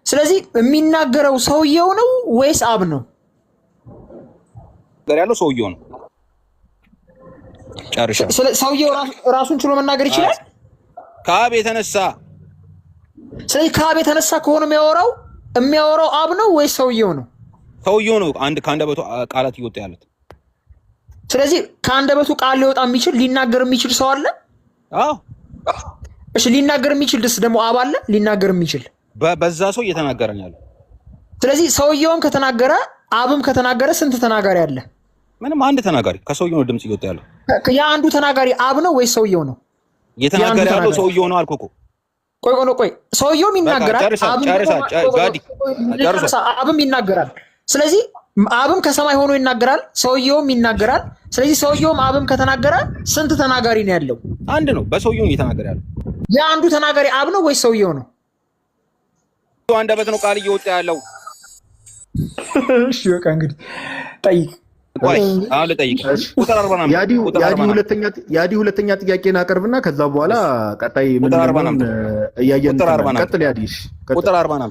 D: ስለዚህ የሚናገረው ሰውየው ነው ወይስ አብ ነው?
B: ያለው ሰውየው ነው። ጨርሻ።
D: ሰውየው ራሱን ችሎ መናገር ይችላል
B: ከአብ የተነሳ።
D: ስለዚህ ከአብ የተነሳ ከሆነ የሚያወራው አብ ነው ወይስ ሰውየው ነው?
B: ሰውየው ነው። ከአንደበቱ ቃላት ይወጣ ያሉት።
D: ስለዚህ ከአንደበቱ ቃል ሊወጣ የሚችል ሊናገር የሚችል ሰው አለ?
B: አዎ።
D: እሺ ሊናገር የሚችል ደስ ደግሞ አብ አለ ሊናገር የሚችል
B: በዛ ሰው እየተናገረ ነው ያለው።
D: ስለዚህ ሰውየውም ከተናገረ አብም ከተናገረ ስንት ተናጋሪ አለ?
B: ምንም አንድ ተናጋሪ። ከሰውየው ነው ድምጽ እየወጣ ያለው።
D: ያ አንዱ ተናጋሪ አብ ነው ወይስ ሰውየው ነው?
C: እየተናገረ ያለው ሰውየው ነው አልኩህ እኮ።
D: ቆይ ሰውየውም ይናገራል፣ አብም ይናገራል። ስለዚህ አብም ከሰማይ ሆኖ ይናገራል፣ ሰውየውም ይናገራል። ስለዚህ ሰውየውም አብም ከተናገረ ስንት ተናጋሪ ነው ያለው?
C: አንድ ነው። በሰውየው እየተናገረ ያለው
D: የአንዱ ተናጋሪ አብ ነው ወይስ ሰውየው ነው?
C: አንደበት ነው ቃል እየወጣ ያለው።
D: እሺ በቃ እንግዲህ ጠይቅ።
C: አሁን ልጠይቅ። ቁጥር 40 ነው።
A: ያዲ ሁለተኛ ጥያቄን አቀርብና ከዛ በኋላ ቀጣይ ምን እያየን ቀጥል። ያዲ
C: ቁጥር 40 ነው።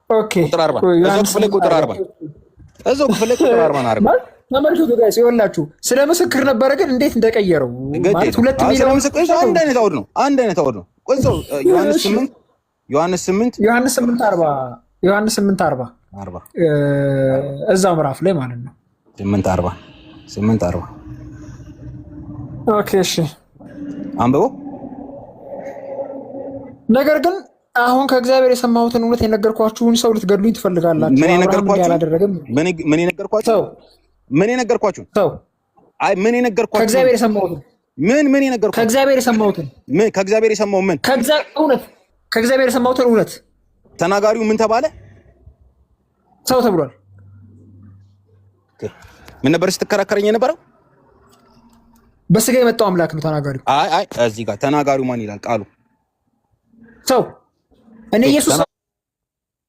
D: ኦኬ
C: ቁጥር 40 እዛው ክፍል ቁጥር 40 እዛው ክፍል ቁጥር 40 ነው። አርባ
D: ተመልከቱ ጋይስ፣ ይኸውላችሁ ስለ ምስክር ነበረ ግን እንዴት እንደቀየረው ማለት ሁለት ሚሊዮን
C: ምስክር አንድ አይነት አውድ ነው። አንድ አይነት አውድ ነው። ቆይቶ ዮሐንስ 8:40
D: እዛው ምዕራፍ ላይ ማለት ነው
C: 8:40
D: ኦኬ እሺ
C: አንብበው።
D: ነገር ግን አሁን ከእግዚአብሔር የሰማሁትን እውነት የነገርኳችሁን ሰው ልትገድሉኝ ትፈልጋላችሁ።
C: ምን የነገርኳችሁ?
D: ምን የነገርኳችሁ? ሰው
C: አይ ምን የነገርኳችሁ?
D: ከእግዚአብሔር የሰማሁትን
C: ምን የነገርኳችሁ?
D: ከእግዚአብሔር የሰማሁትን
C: ከእግዚአብሔር የሰማው ምን?
D: ከእግዚአብሔር የሰማሁትን እውነት።
C: ተናጋሪው ምን ተባለ?
D: ሰው ተብሏል።
C: ምን ነበር ስትከራከረኝ የነበረው?
D: በስጋ የመጣው አምላክ ነው ተናጋሪው።
C: አይ እዚህ ጋር ተናጋሪው ማን ይላል ቃሉ?
D: ሰው እኔ ኢየሱስ ሰው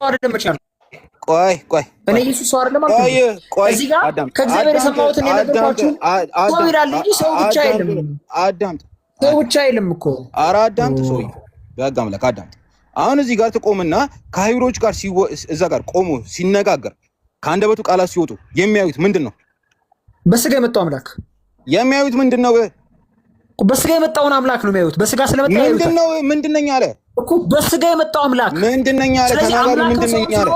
D: አይደለም መቻል።
C: ቆይ
D: እኔ ኢየሱስ ሰው አይደለም ማለት ነው። እዚህ ጋር ከእግዚአብሔር የሰማሁትን የነገርኳችሁ ሰው ይላል እንጂ ሰው ብቻ አይደለም። ሰው ብቻ አይደለም እኮ። ኧረ
C: አዳምጥ፣ ሰው ያጋ አምላክ አዳምጥ። አሁን እዚህ ጋር ትቆምና ከአይሁዶች ጋር እዛ ጋር ቆሞ ሲነጋገር ከአንደበቱ ቃላት ሲወጡ የሚያዩት ምንድን ነው?
D: በስጋ የመጣው አምላክ
C: የሚያዩት ምንድን ነው?
D: በስጋ የመጣውን አምላክ ነው የሚያዩት። በስጋ ስለመጣ
C: ምንድነኝ አለ
D: እኮ። በስጋ የመጣው አምላክ
C: ምንድነኝ አለ? ተናጋሪ ምንድነኝ አለ?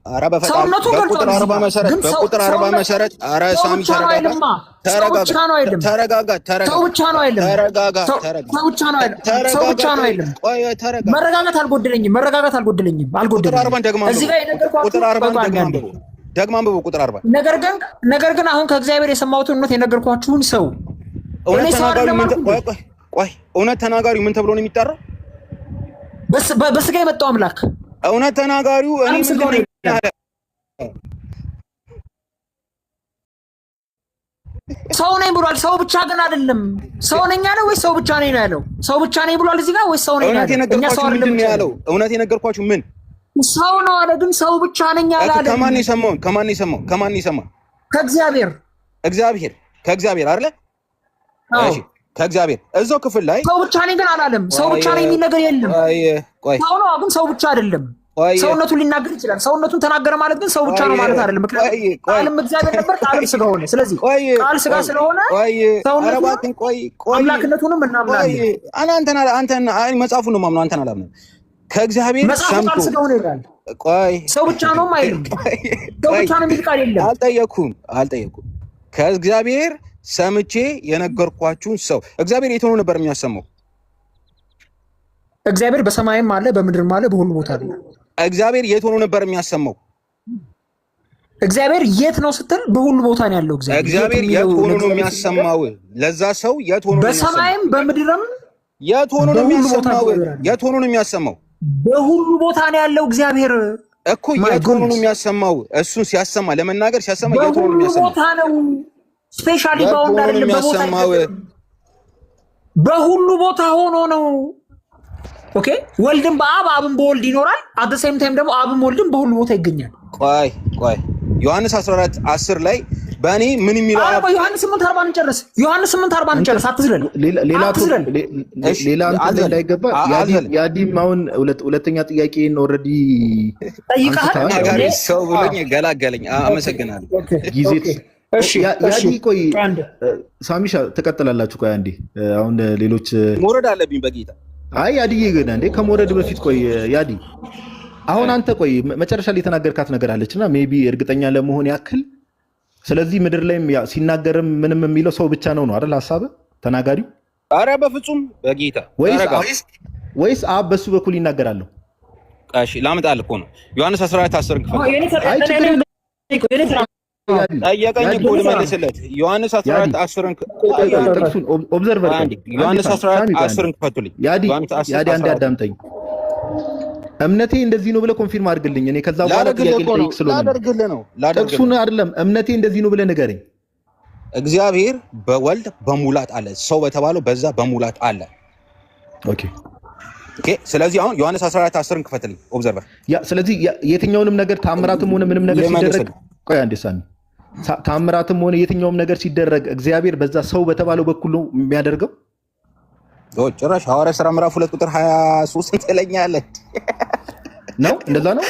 C: ኧረ በፈጣሪ በቁጥር 40 መሰረት ኧረ ሳሚ ተረጋጋ።
D: ሰው ብቻ ነው አይደለም። መረጋጋት አልጎደለኝም። እዚህ ጋር የነገርኳችሁ
C: ደግማ አንብበው ቁጥር 40።
D: ነገር ግን አሁን ከእግዚአብሔር የሰማሁትን እውነት የነገርኳችሁን ሰው
C: እውነት ተናጋሪው ምን ተብሎ ነው የሚጠራው?
D: በስጋ የመጣው አምላክ
C: እውነት ተናጋሪው እኔ ምንድነው ያለ?
D: ሰው ነኝ ብሏል። ሰው ብቻ ግን አይደለም። ሰው ነኝ ያለው ወይስ ሰው ብቻ ነኝ ነው ያለው? ሰው ብቻ ነኝ ብሏል እዚህ ጋር ወይስ ሰው ነኝ ያለው?
C: እውነት የነገርኳችሁ ምን
D: ሰው ነው አለ። ግን ሰው ብቻ ነኝ ያለ አይደለም።
C: ከማን የሰማው? ከእግዚአብሔር አይደለ? እሺ ከእግዚአብሔር እዛው ክፍል ላይ
D: ሰው ብቻ ነኝ ግን አላለም። ሰው ብቻ ነኝ የሚል ነገር የለም። ሰው ነው ግን ሰው ብቻ አይደለም። ሰውነቱን ሊናገር ይችላል። ሰውነቱን ተናገረ ማለት ግን ሰው ብቻ ነው ማለት አይደለም። ምክንያቱም ቃልም እግዚአብሔር ነበር፣ ቃልም ስጋ ሆነ። ስለዚህ ቃል ስጋ ስለሆነ አምላክነቱንም እናምናለን።
C: አንተን መጽሐፉን ነው የማምነው፣ አንተን አላምንም። ከእግዚአብሔር
D: ሰምቶ ቃል ስጋ ሆነ ይላል። ሰው ብቻ ነው አይልም። ሰው ብቻ ነው የሚል ቃል የለም።
C: አልጠየኩም። ከእግዚአብሔር ሰምቼ የነገርኳችሁን ሰው እግዚአብሔር የት ሆኖ ነበር የሚያሰማው?
D: እግዚአብሔር በሰማይም አለ በምድርም አለ በሁሉ ቦታ አለ።
C: እግዚአብሔር የት ሆኖ ነበር የሚያሰማው?
D: እግዚአብሔር የት ነው ስትል በሁሉ ቦታ ነው ያለው።
C: እግዚአብሔር የት ሆኖ ነው የሚያሰማው? ለዛ ሰው የት ሆኖ ነው?
D: በሰማይም በምድርም
C: የት ሆኖ ነው የሚያሰማው? የት ሆኖ ነው የሚያሰማው?
D: በሁሉ ቦታ ነው ያለው እግዚአብሔር
C: እኮ። የት ሆኖ ነው የሚያሰማው? እሱን ሲያሰማ ለመናገር ሲያሰማ የት ሆኖ ነው የሚያሰማው?
D: ቦታ ነው። ስፔሻሊ ባውንድ አይደለም፣ በሁሉ ቦታ ሆኖ ነው። ኦኬ ወልድም በአብ አብም በወልድ ይኖራል። አት ዘ ሴም ታይም ደግሞ አብም ወልድም በሁሉ ቦታ ይገኛል።
C: ቆይ ዮሐንስ 14:10 ላይ በእኔ ምን የሚለው
D: ዮሐንስ 8:40 እንጨርስ። ዮሐንስ 8:40 እንጨርስ። አትዝለል።
A: ሌላ እንትን እንዳይገባ ያዲም አሁን ሁለተኛ ጥያቄን ኦልሬዲ
D: ጠይቀሃል።
C: ሰው ብሎኝ ገላገለኝ። አመሰግናለሁ።
A: ጊዜ ያዲ ቆይ ሳሚሻ ትቀጥላላችሁ። ቆይ አንዴ አሁን ሌሎች
C: መውረድ አለብኝ በጌታ
A: አይ ያዲዬ ግን እንዴ ከመውረድ በፊት ቆይ ያዲ አሁን አንተ ቆይ መጨረሻ ላይ የተናገርካት ነገር አለችና ሜቢ እርግጠኛ ለመሆን ያክል ስለዚህ ምድር ላይም ሲናገርም ምንም የሚለው ሰው ብቻ ነው አይደል ሐሳብህ ተናጋሪው?
C: ኧረ በፍጹም በጌታ
A: ወይስ አብ በሱ በኩል ይናገራል?
C: እሺ ላምጣልህ እኮ ነው ዮሐንስ 14:10 ክፍል ጠየቀኝ እኮ ልመልስለት። ዮሐንስ 14 10ን
A: ኦብዘርቨር
C: ዮሐንስ 14 10ን ክፈቱልኝ።
A: ያዲ አንድ አዳምጠኝ። እምነቴ እንደዚህ ነው ብለህ ኮንፊርም አድርግልኝ። እኔ ከዛ በኋላ ጥያቄ ልጠይቅ ስለሆነ ነው። ጥቅሱን አይደለም እምነቴ እንደዚህ ነው ብለህ ንገረኝ።
C: እግዚአብሔር በወልድ በሙላት አለ፣ ሰው በተባለው በዛ በሙላት አለ። ኦኬ። ስለዚህ አሁን ዮሐንስ 14 10ን ክፈትልኝ ኦብዘርቨር።
A: ስለዚህ የትኛውንም ነገር ታምራትም ሆነ ምንም ነገር ሲደረግ ቆይ አንዴ ሳሚ፣ ታምራትም ሆነ የትኛውም ነገር ሲደረግ እግዚአብሔር በዛ ሰው በተባለው በኩል ነው የሚያደርገው።
C: ጭራሽ ሐዋርያ ሥራ ምዕራፍ 2 ቁጥር 23 ትለኛለህ ነው? እንደዛ ነው።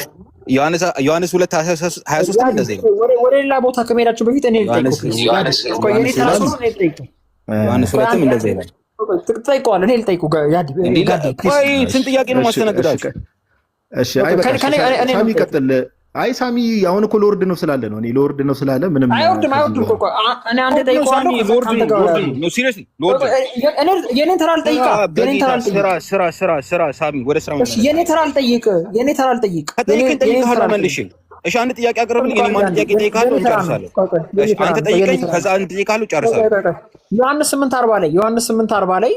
C: ዮሐንስ 2 23 እንደዚህ ነው።
D: ወደ ሌላ ቦታ ከመሄዳችሁ በፊት እኔ
C: ዮሐንስ 2ም እንደዚህ ነው።
D: ትጠይቀዋለህ። እኔ ልጠይቀው
C: ቆይ ስንት ጥያቄ ነው ማስተናገዳችሁ?
A: እሺ ሳሚ ቀጥል። አይ ሳሚ አሁን እኮ ሎርድ ነው ስላለ ነው። እኔ ሎርድ ነው ስላለ ምንም
D: አይወርድም። እኮ እኔ አንተ ጠይቀዋለሁ።
C: ሲሪየስሊ ሎርድ
D: የኔን ተራ ልጠይቅ።
C: ስራ ሳሚ ወደ ስራ
D: ማለት የኔን ተራ ልጠይቅ።
C: መልሽ። እሺ አንድ ጥያቄ አቅርብልኝ። እኔ ማን ጥያቄ ጠይቃለሁ፣ እንጨርሳለን። እሺ አንተ ጠይቀኝ፣ ከዛ አንድ ጠይቃለሁ፣ ጨርሳለሁ።
D: ዮሐንስ 8:40 ላይ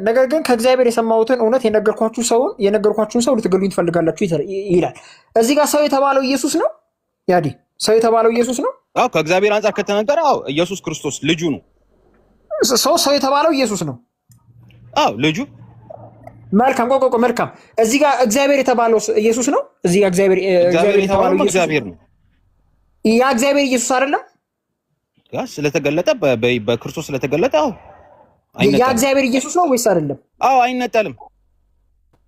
D: ነገር ግን ከእግዚአብሔር የሰማሁትን እውነት የነገርኳችሁን ሰው ልትገሉኝ ትፈልጋላችሁ ይላል። እዚህ ጋር ሰው የተባለው ኢየሱስ ነው። ያዲ ሰው የተባለው ኢየሱስ ነው።
C: አዎ ከእግዚአብሔር አንጻር ከተነገረ አዎ ኢየሱስ ክርስቶስ ልጁ ነው።
D: ሰው የተባለው ኢየሱስ ነው።
C: አዎ ልጁ።
D: መልካም መልካም። እዚህ ጋር እግዚአብሔር የተባለው ኢየሱስ ነው። እዚህ ጋር እግዚአብሔር የተባለው
C: እግዚአብሔር ነው።
D: ያ እግዚአብሔር ኢየሱስ አይደለም።
C: ያ ስለተገለጠ በክርስቶስ ስለተገለጠ አዎ
D: ያ እግዚአብሔር ኢየሱስ ነው ወይስ አይደለም?
C: አዎ አይነጠልም።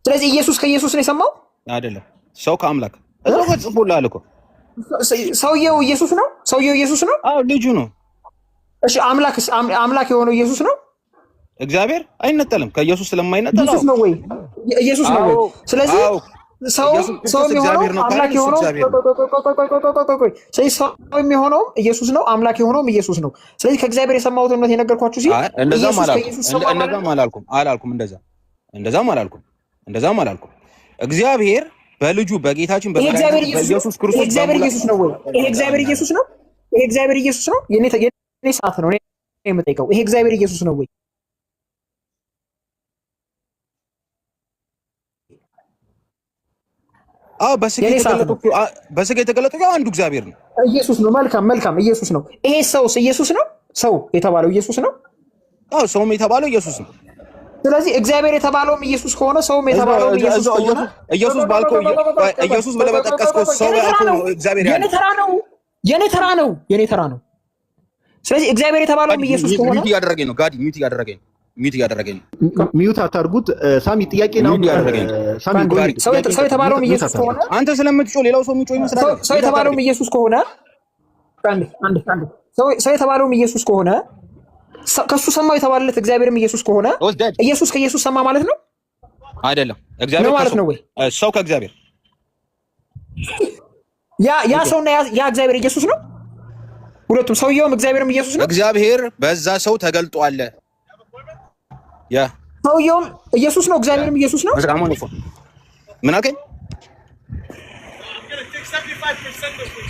D: ስለዚህ ኢየሱስ ከኢየሱስ ነው የሰማው
C: አይደለም። ሰው ከአምላክ እዛው ጽፎልሃል እኮ።
D: ሰውየው ኢየሱስ ነው።
C: አዎ ልጁ ነው።
D: እሺ አምላክ የሆነው ኢየሱስ ነው።
C: እግዚአብሔር አይነጠልም። ከኢየሱስ ስለማይነጠል
D: ኢየሱስ ነው ወይ? ስለዚህ ሰው የሚሆነው አምላክ የሆነው ስለዚህ ሰው የሚሆነውም ኢየሱስ ነው፣ አምላክ የሆነውም ኢየሱስ ነው። ስለዚህ ከእግዚአብሔር የሰማሁትን እውነት የነገርኳችሁ ሲል
C: እንደዛም አላልኩም። እግዚአብሔር በልጁ በጌታችን በኢየሱስ ክርስቶስ
D: እግዚአብሔር ኢየሱስ ነው ወይ? ይሄ እግዚአብሔር ኢየሱስ ነው። የኔ ሰዓት ነው የምጠይቀው። ይሄ እግዚአብሔር ኢየሱስ ነው ወይ?
C: አዎ በስጋ የተገለጠው አንዱ እግዚአብሔር ነው፣
D: ኢየሱስ ነው። መልካም ኢየሱስ ነው። ይሄ ሰውስ ኢየሱስ ነው። ሰው የተባለው ኢየሱስ ነው።
C: አዎ ሰውም የተባለው ኢየሱስ ነው።
D: ስለዚህ እግዚአብሔር የተባለውም ኢየሱስ ከሆነ ሰውም የተባለውም ኢየሱስ ከሆነ
C: ኢየሱስ ባልከው ኢየሱስ ብለህ በጠቀስከው ሰው ያልከው እግዚአብሔር ያለው
D: የኔ ተራ ነው። ስለዚህ እግዚአብሔር የተባለውም ኢየሱስ ከሆነ
C: ሚውት እያደረገኝ ነው። ጋዲ ሚውት እያደረገኝ ነው።
A: ሚውት አታርጉት። ሳሚ ጥያቄ ነው።
D: ሰው የተባለውም ኢየሱስ ከሆነ
C: አንተ ስለምትጮህ ሌላው ሰው የሚጮህ ይመስላል።
D: ሰው የተባለውም ኢየሱስ ከሆነ ሰው የተባለውም ኢየሱስ ከሆነ ከሱ ሰማው የተባለለት እግዚአብሔርም ኢየሱስ ከሆነ ኢየሱስ ከኢየሱስ ሰማ ማለት ነው
C: አይደለም? እግዚአብሔር
D: ማለት ነው ወይ?
C: ሰው ከእግዚአብሔር
D: ያ ሰውና ያ እግዚአብሔር ኢየሱስ ነው። ሁለቱም ሰውየውም እግዚአብሔርም ኢየሱስ ነው።
C: እግዚአብሔር በዛ ሰው ተገልጧል። ያ
D: ሰውየውም ኢየሱስ ነው፣ እግዚአብሔርም ኢየሱስ ነው።
C: ምን አልከኝ?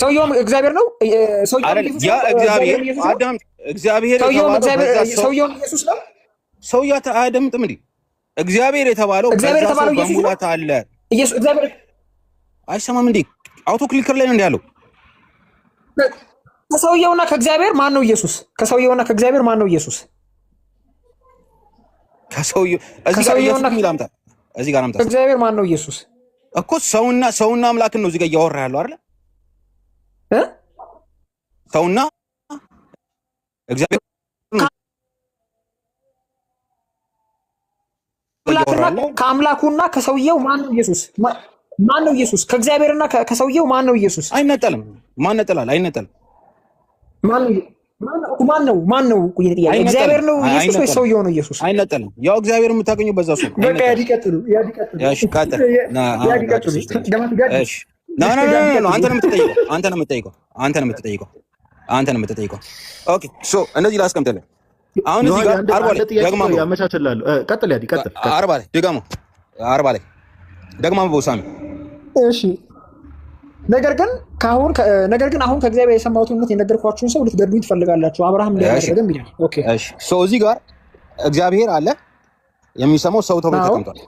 D: ሰውየውም እግዚአብሔር ነው።
C: ሰውየውም
D: ኢየሱስ ነው።
C: ሰውየው አያደምጥም እንዴ? እግዚአብሔር የተባለው በሙላት አለ።
D: እግዚአብሔር
C: አይሰማም እንዴ? አውቶ ክሊከር ላይ ነው እንዴ ያለው?
D: ከሰውየውና ከእግዚአብሔር ማን ነው ኢየሱስ? ከሰውየውና ከእግዚአብሔር ማን ነው ኢየሱስ?
C: ከሰውየው እዚህ ጋር አምጣ።
D: እግዚአብሔር ማን ነው ኢየሱስ?
C: እኮ ሰውና አምላክን ነው እዚህ ጋር እያወራ ያለው አይደል? ሰውና እግዚአብሔር
D: ከአምላኩና ከሰውየው ማን ነው ኢየሱስ? ማን ነው ኢየሱስ? ከእግዚአብሔርና ከሰውየው ማን ነው ኢየሱስ?
C: አይነጠልም። ማን ነጠላል? አይነጠልም።
D: ማን ነው? እግዚአብሔር ነው ኢየሱስ ወይ ሰውየው ነው ኢየሱስ?
C: አይነጠልም። ያው እግዚአብሔር የምታገኘው በዛ ሰው።
D: በቃ ያዲቀጥሉ።
C: እሺ ቀጥል። አንተ ነው የምትጠይቀው። ኦኬ ሶ እነዚህ ላስቀምጥልህ። አሁን እዚህ ጋር ደግማ
A: ያመቻችላለሁ። ቀጥል። ቀጥል።
C: 40 ላይ ደግማ በውሳሚ
D: እሺ ነገር ግን አሁን ከእግዚአብሔር የሰማሁትን እውነት የነገርኳችሁን ሰው ልትገድሉኝ ትፈልጋላችሁ፣ አብርሃም እንዳደረገም ይላል። ኦኬ
C: እሺ፣ እዚህ ጋር እግዚአብሔር አለ የሚሰማው ሰው ተብሎ ተቀምጧል።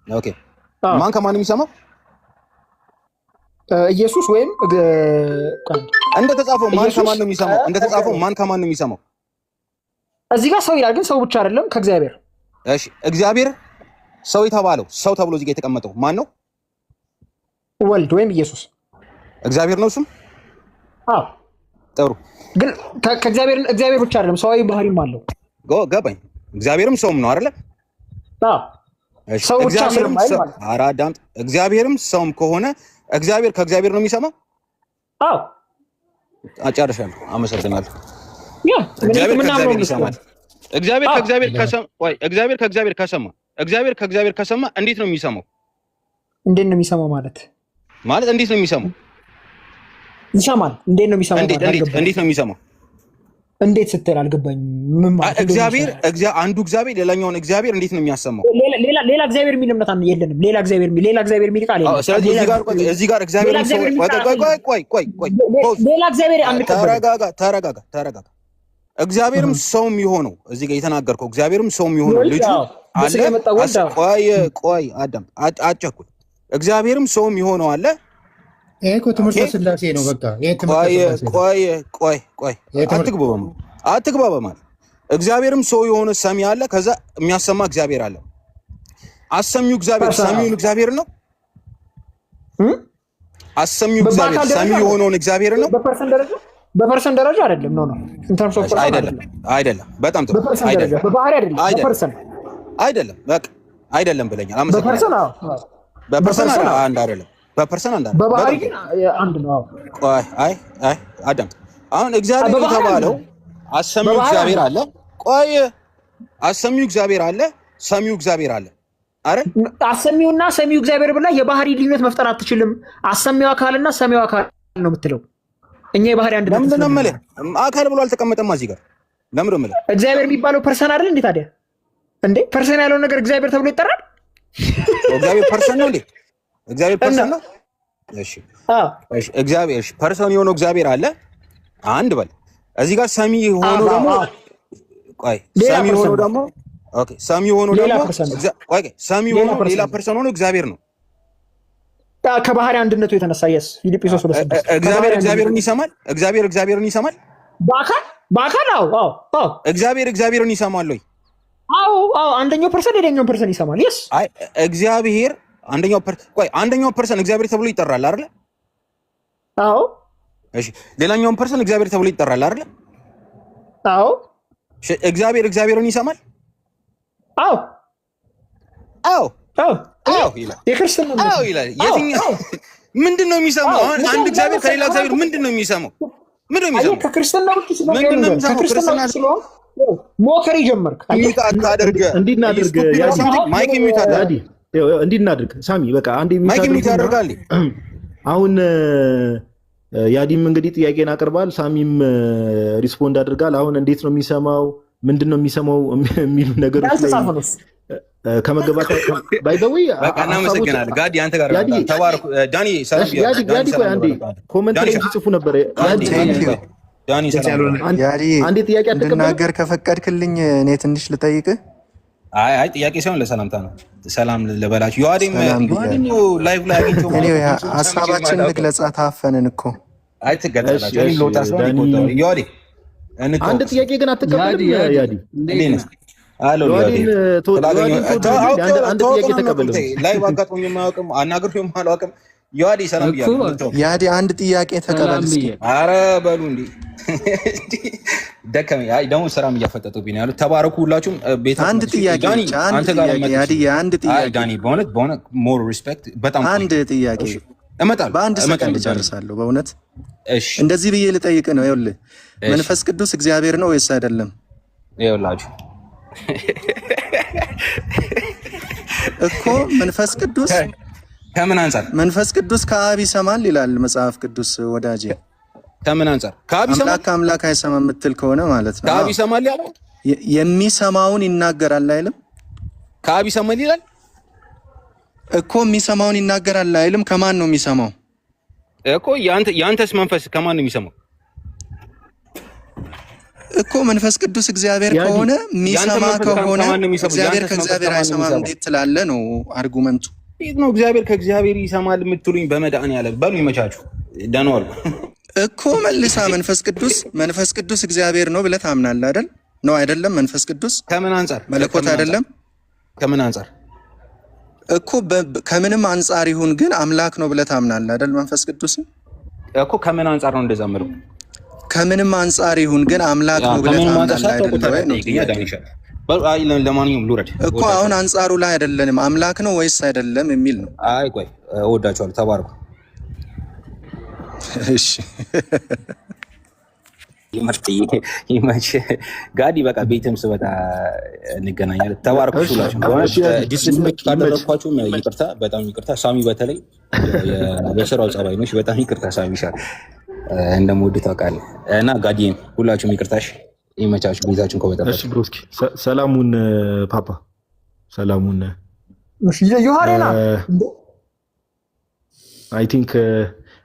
C: ኦኬ ማን ከማን የሚሰማው?
D: ኢየሱስ ወይም
C: እንደተጻፈው ማን ከማን ነው የሚሰማው? እንደተጻፈው ማን ከማን ነው የሚሰማው?
D: እዚህ ጋር ሰው ይላል፣ ግን ሰው ብቻ አይደለም ከእግዚአብሔር።
C: እሺ እግዚአብሔር ሰው የተባለው ሰው ተብሎ እዚህ ጋር የተቀመጠው ማን ነው?
D: ወልድ ወይም ኢየሱስ
C: እግዚአብሔር ነው እሱም።
D: አዎ
C: ጥሩ።
D: ግን እግዚአብሔር ብቻ አይደለም ሰዋዊ ባህሪም አለው።
C: ገባኝ። እግዚአብሔርም ሰውም ነው አይደለ?
D: አዎ ሰው ብቻ ስለማይል ማለት ነው።
C: አራዳም እግዚአብሔርም ሰውም ከሆነ እግዚአብሔር ከእግዚአብሔር ነው የሚሰማው?
D: አዎ
C: አጨርሻለሁ። አመሰግናለሁ።
D: እግዚአብሔር
C: ከእግዚአብሔር ከሰማ እንዴት ነው የሚሰማው?
D: እንዴት ነው የሚሰማው ማለት
C: እንዴት ነው የሚሰማው?
D: ይሰማል። እንዴት ነው የሚሰማው?
C: እንዴት ነው የሚሰማው?
D: እንዴት ስትል አልገባኝም። ምን ማለት
C: አንዱ እግዚአብሔር ሌላኛውን እግዚአብሔር እንዴት ነው የሚያሰማው?
D: ሌላ እግዚአብሔር የሚል እምነት የለንም። ሌላ እግዚአብሔር የሚል ቃል የለም።
C: ስለዚህ እዚህ ጋር እግዚአብሔር ሌላ እግዚአብሔር ተረጋጋ። እግዚአብሔርም ሰውም የሆነው እዚህ ጋር የተናገርከው እግዚአብሔርም ሰውም የሆነው ልጁ አለ። ቆይ አዳም አጨኩል። እግዚአብሔርም ሰውም የሆነው አለ።
E: ይሄ እኮ ትምህርተ ሥላሴ ነው። በቃ ይሄ
C: አትግባ በማለት እግዚአብሔርም ሰው የሆነ ሰሚ አለ። ከዛ የሚያሰማ እግዚአብሔር አለ። አሰሚው እግዚአብሔር ሰሚውን እግዚአብሔር ነው። አሰሚው እግዚአብሔር ሰሚው የሆነውን እግዚአብሔር ነው።
D: በፐርሰንት ደረጃ አይደለም። ነው ኢንተርምስ ኦፍ
C: አይደለም። በጣም ጥሩ አይደለም።
D: በባህሪ አይደለም። በፐርሰንት
C: አይደለም። በቃ አይደለም ብለኛል። አመሰግናለሁ። በፐርሰንት አንድ አይደለም። በፐርሰንት አንድ አይደለም።
D: በባህሪ ግን አንድ ነው።
C: አይ አዳም አሁን እግዚአብሔር የተባለው አሰሚው እግዚአብሔር አለ። ቆይ አሰሚው እግዚአብሔር አለ፣ ሰሚው እግዚአብሔር አለ። አረ
D: አሰሚውና ሰሚው እግዚአብሔር ብላ የባህሪ ልዩነት መፍጠር አትችልም። አሰሚው አካልና ሰሚው አካል ነው የምትለው። እኛ የባህሪ አንድ ነው።
C: ለምን ነው የምልህ? አካል ብሎ አልተቀመጠም እዚህ ጋር። ለምን ነው የምልህ?
D: እግዚአብሔር የሚባለው ፐርሰን አይደል እንዴ? ታዲያ እንዴ ፐርሰን ያለው ነገር እግዚአብሔር ተብሎ ይጠራል?
C: እግዚአብሔር ፐርሰን ነው እንዴ? እግዚአብሔር ፐርሰን ነው። እሺ እግዚአብሔር ፐርሰን የሆነው እግዚአብሔር አለ። አንድ በል እዚህ ጋር ሰሚ ሆኖ ደግሞ ሰሚ ሆኖ ደግሞ ሰሚ ሆኖ ሌላ ፐርሰን ሆኖ እግዚአብሔር ነው።
D: ከባህሪ አንድነቱ የተነሳ ፊልጵስዩስ 2:6
C: እግዚአብሔርን ይሰማል። እግዚአብሔርን ይሰማል
D: በአካል አዎ
C: እግዚአብሔርን ይሰማል ወይ?
D: አዎ አንደኛው ፐርሰን ሌላኛው ፐርሰን ይሰማል።
C: እግዚአብሔር አንደኛው ፐርሰን እግዚአብሔር ተብሎ ይጠራል አይደል?
D: አዎ
C: እሺ ሌላኛው ፐርሰን እግዚአብሔር ተብሎ ይጠራል አይደል?
D: አዎ
C: እግዚአብሔርን ይሰማል።
D: አዎ
C: ይላል የትኛው ምንድን ነው የሚሰማው? አንድ እግዚአብሔር ከሌላ እግዚአብሔር ምንድን ነው የሚሰማው?
D: ከክርስትና ውጭ ሞከር ጀመርክ።
A: እንዲናድርግ ሳሚ በቃ አንድ
C: ያደርጋል።
A: አሁን ያዲም እንግዲህ ጥያቄን አቅርባል፣ ሳሚም ሪስፖንድ አድርጋል። አሁን እንዴት ነው የሚሰማው? ምንድን ነው የሚሰማው የሚሉ ነገሮች ከመገባት ባይዘዊ
C: እናመሰግናለን። ጋዲ አንተ ጋር ተባረኩ። ዳኒ ሰላም
A: ኮመንት ላይ ሲጽፉ ነበር።
F: አንዴ ጥያቄ እንድናገር ከፈቀድክልኝ እኔ ትንሽ ልጠይቅህ።
C: አይ ጥያቄ ሳይሆን ለሰላምታ ነው። ሰላም ልበላችሁ። ዮሐዴም ላይቭ ላይ አግኝቼው
F: እኔ ሀሳባችን ልግለጻ ታፈንን እኮ
C: አይ ትገለጻላችሁ። እኔ ሎታስ ነው የሚቆጠው። ዮሐዴ
A: አንድ ጥያቄ ግን አትቀበልም? ያዲ
C: አሎ
A: አንድ ጥያቄ ተቀበል።
C: ላይቭ አጋጥሞኝ የማያውቅም አናግሬው የማላውቅም ዮሐዴ ሰላም ብያለሁ።
F: ያዲ አንድ ጥያቄ ተቀበል እስኪ።
C: ኧረ በሉ እንዴ ደከመኝ። አይ ደግሞ ስራም እያፈጠጡብኝ ነው ያሉት። ተባረኩ ሁላችሁም። ቤት
F: አንድ ጥያቄ አንተ ጋር ያዲ አንድ ጥያቄ
C: ዳኒ በእውነት ሞር ሪስፔክት በጣም
F: አንድ ጥያቄ
C: እመጣለሁ።
F: በአንድ ሰከንድ ጨርሳለሁ። በእውነት
C: እሺ
F: እንደዚህ ብዬ ልጠይቅ ነው። ይኸውልህ መንፈስ ቅዱስ እግዚአብሔር ነው ወይስ አይደለም?
C: ይኸውላችሁ
F: እኮ መንፈስ ቅዱስ
C: ከምን አንፃር
F: መንፈስ ቅዱስ ከአብ ይሰማል ይላል መጽሐፍ ቅዱስ ወዳጄ።
C: ከምን አንፃር ከአብ ይሰማል?
F: አምላክ አይሰማም የምትል ከሆነ ማለት ነው
C: ከአብ ይሰማል ያለው
F: የሚሰማውን ይናገራል አይልም?
C: ከአብ ይሰማል ይላል
F: እኮ የሚሰማውን ይናገራል አይልም? ከማን ነው የሚሰማው?
C: እኮ ያንተስ መንፈስ ከማን ነው የሚሰማው?
F: እኮ መንፈስ ቅዱስ እግዚአብሔር ከሆነ የሚሰማ ከሆነ እግዚአብሔር ከእግዚአብሔር አይሰማም እንዴት ትላለህ ነው አርጉመንቱ።
C: እንዴት ነው እግዚአብሔር ከእግዚአብሔር ይሰማል የምትሉኝ? በመድኃኒዓለም በሉ ይመቻችሁ። ደህና ዋሉ
F: እኮ መልሳ መንፈስ ቅዱስ እግዚአብሔር ነው ብለህ ታምናለህ አይደል? ነው አይደለም? መንፈስ ቅዱስ
C: ከምን አንጻር
F: መለኮት አይደለም?
C: ከምን አንጻር
F: እኮ ከምንም አንጻር ይሁን ግን አምላክ ነው ብለህ ታምናለህ አይደል? መንፈስ ቅዱስ
C: እኮ ከምን አንጻር ነው እንደዛ የምለው?
F: ከምንም አንጻር ይሁን ግን አምላክ ነው ብለህ ታምናለህ አይደል?
C: ለማንኛውም ልውረድ
F: እኮ አሁን አንጻሩ ላይ አይደለንም። አምላክ ነው ወይስ አይደለም የሚል ነው።
C: አይ ቆይ እወዳቸዋለሁ። ተባርኩ።
F: እሺ
C: ይመች ጋዲ በቃ ቤትም ስበጣ እንገናኛለን። ተባርኩ። ዲስሪስፔክት ካደረኳችሁም ይቅርታ፣ በጣም ይቅርታ። ሳሚ በተለይ በስራው ጸባይ ነች። በጣም ይቅርታ ሳሚ ሻል እንደምወድ ታውቃለህ። እና ጋዲም ሁላችሁም ይቅርታሽ። ይመቻችሁ። ቤታችሁን ከበጠበጥ።
A: እሺ ብሮስኪ ሰላሙን ፓፓ ሰላሙን
D: ዮሐኔና
A: አይ ቲንክ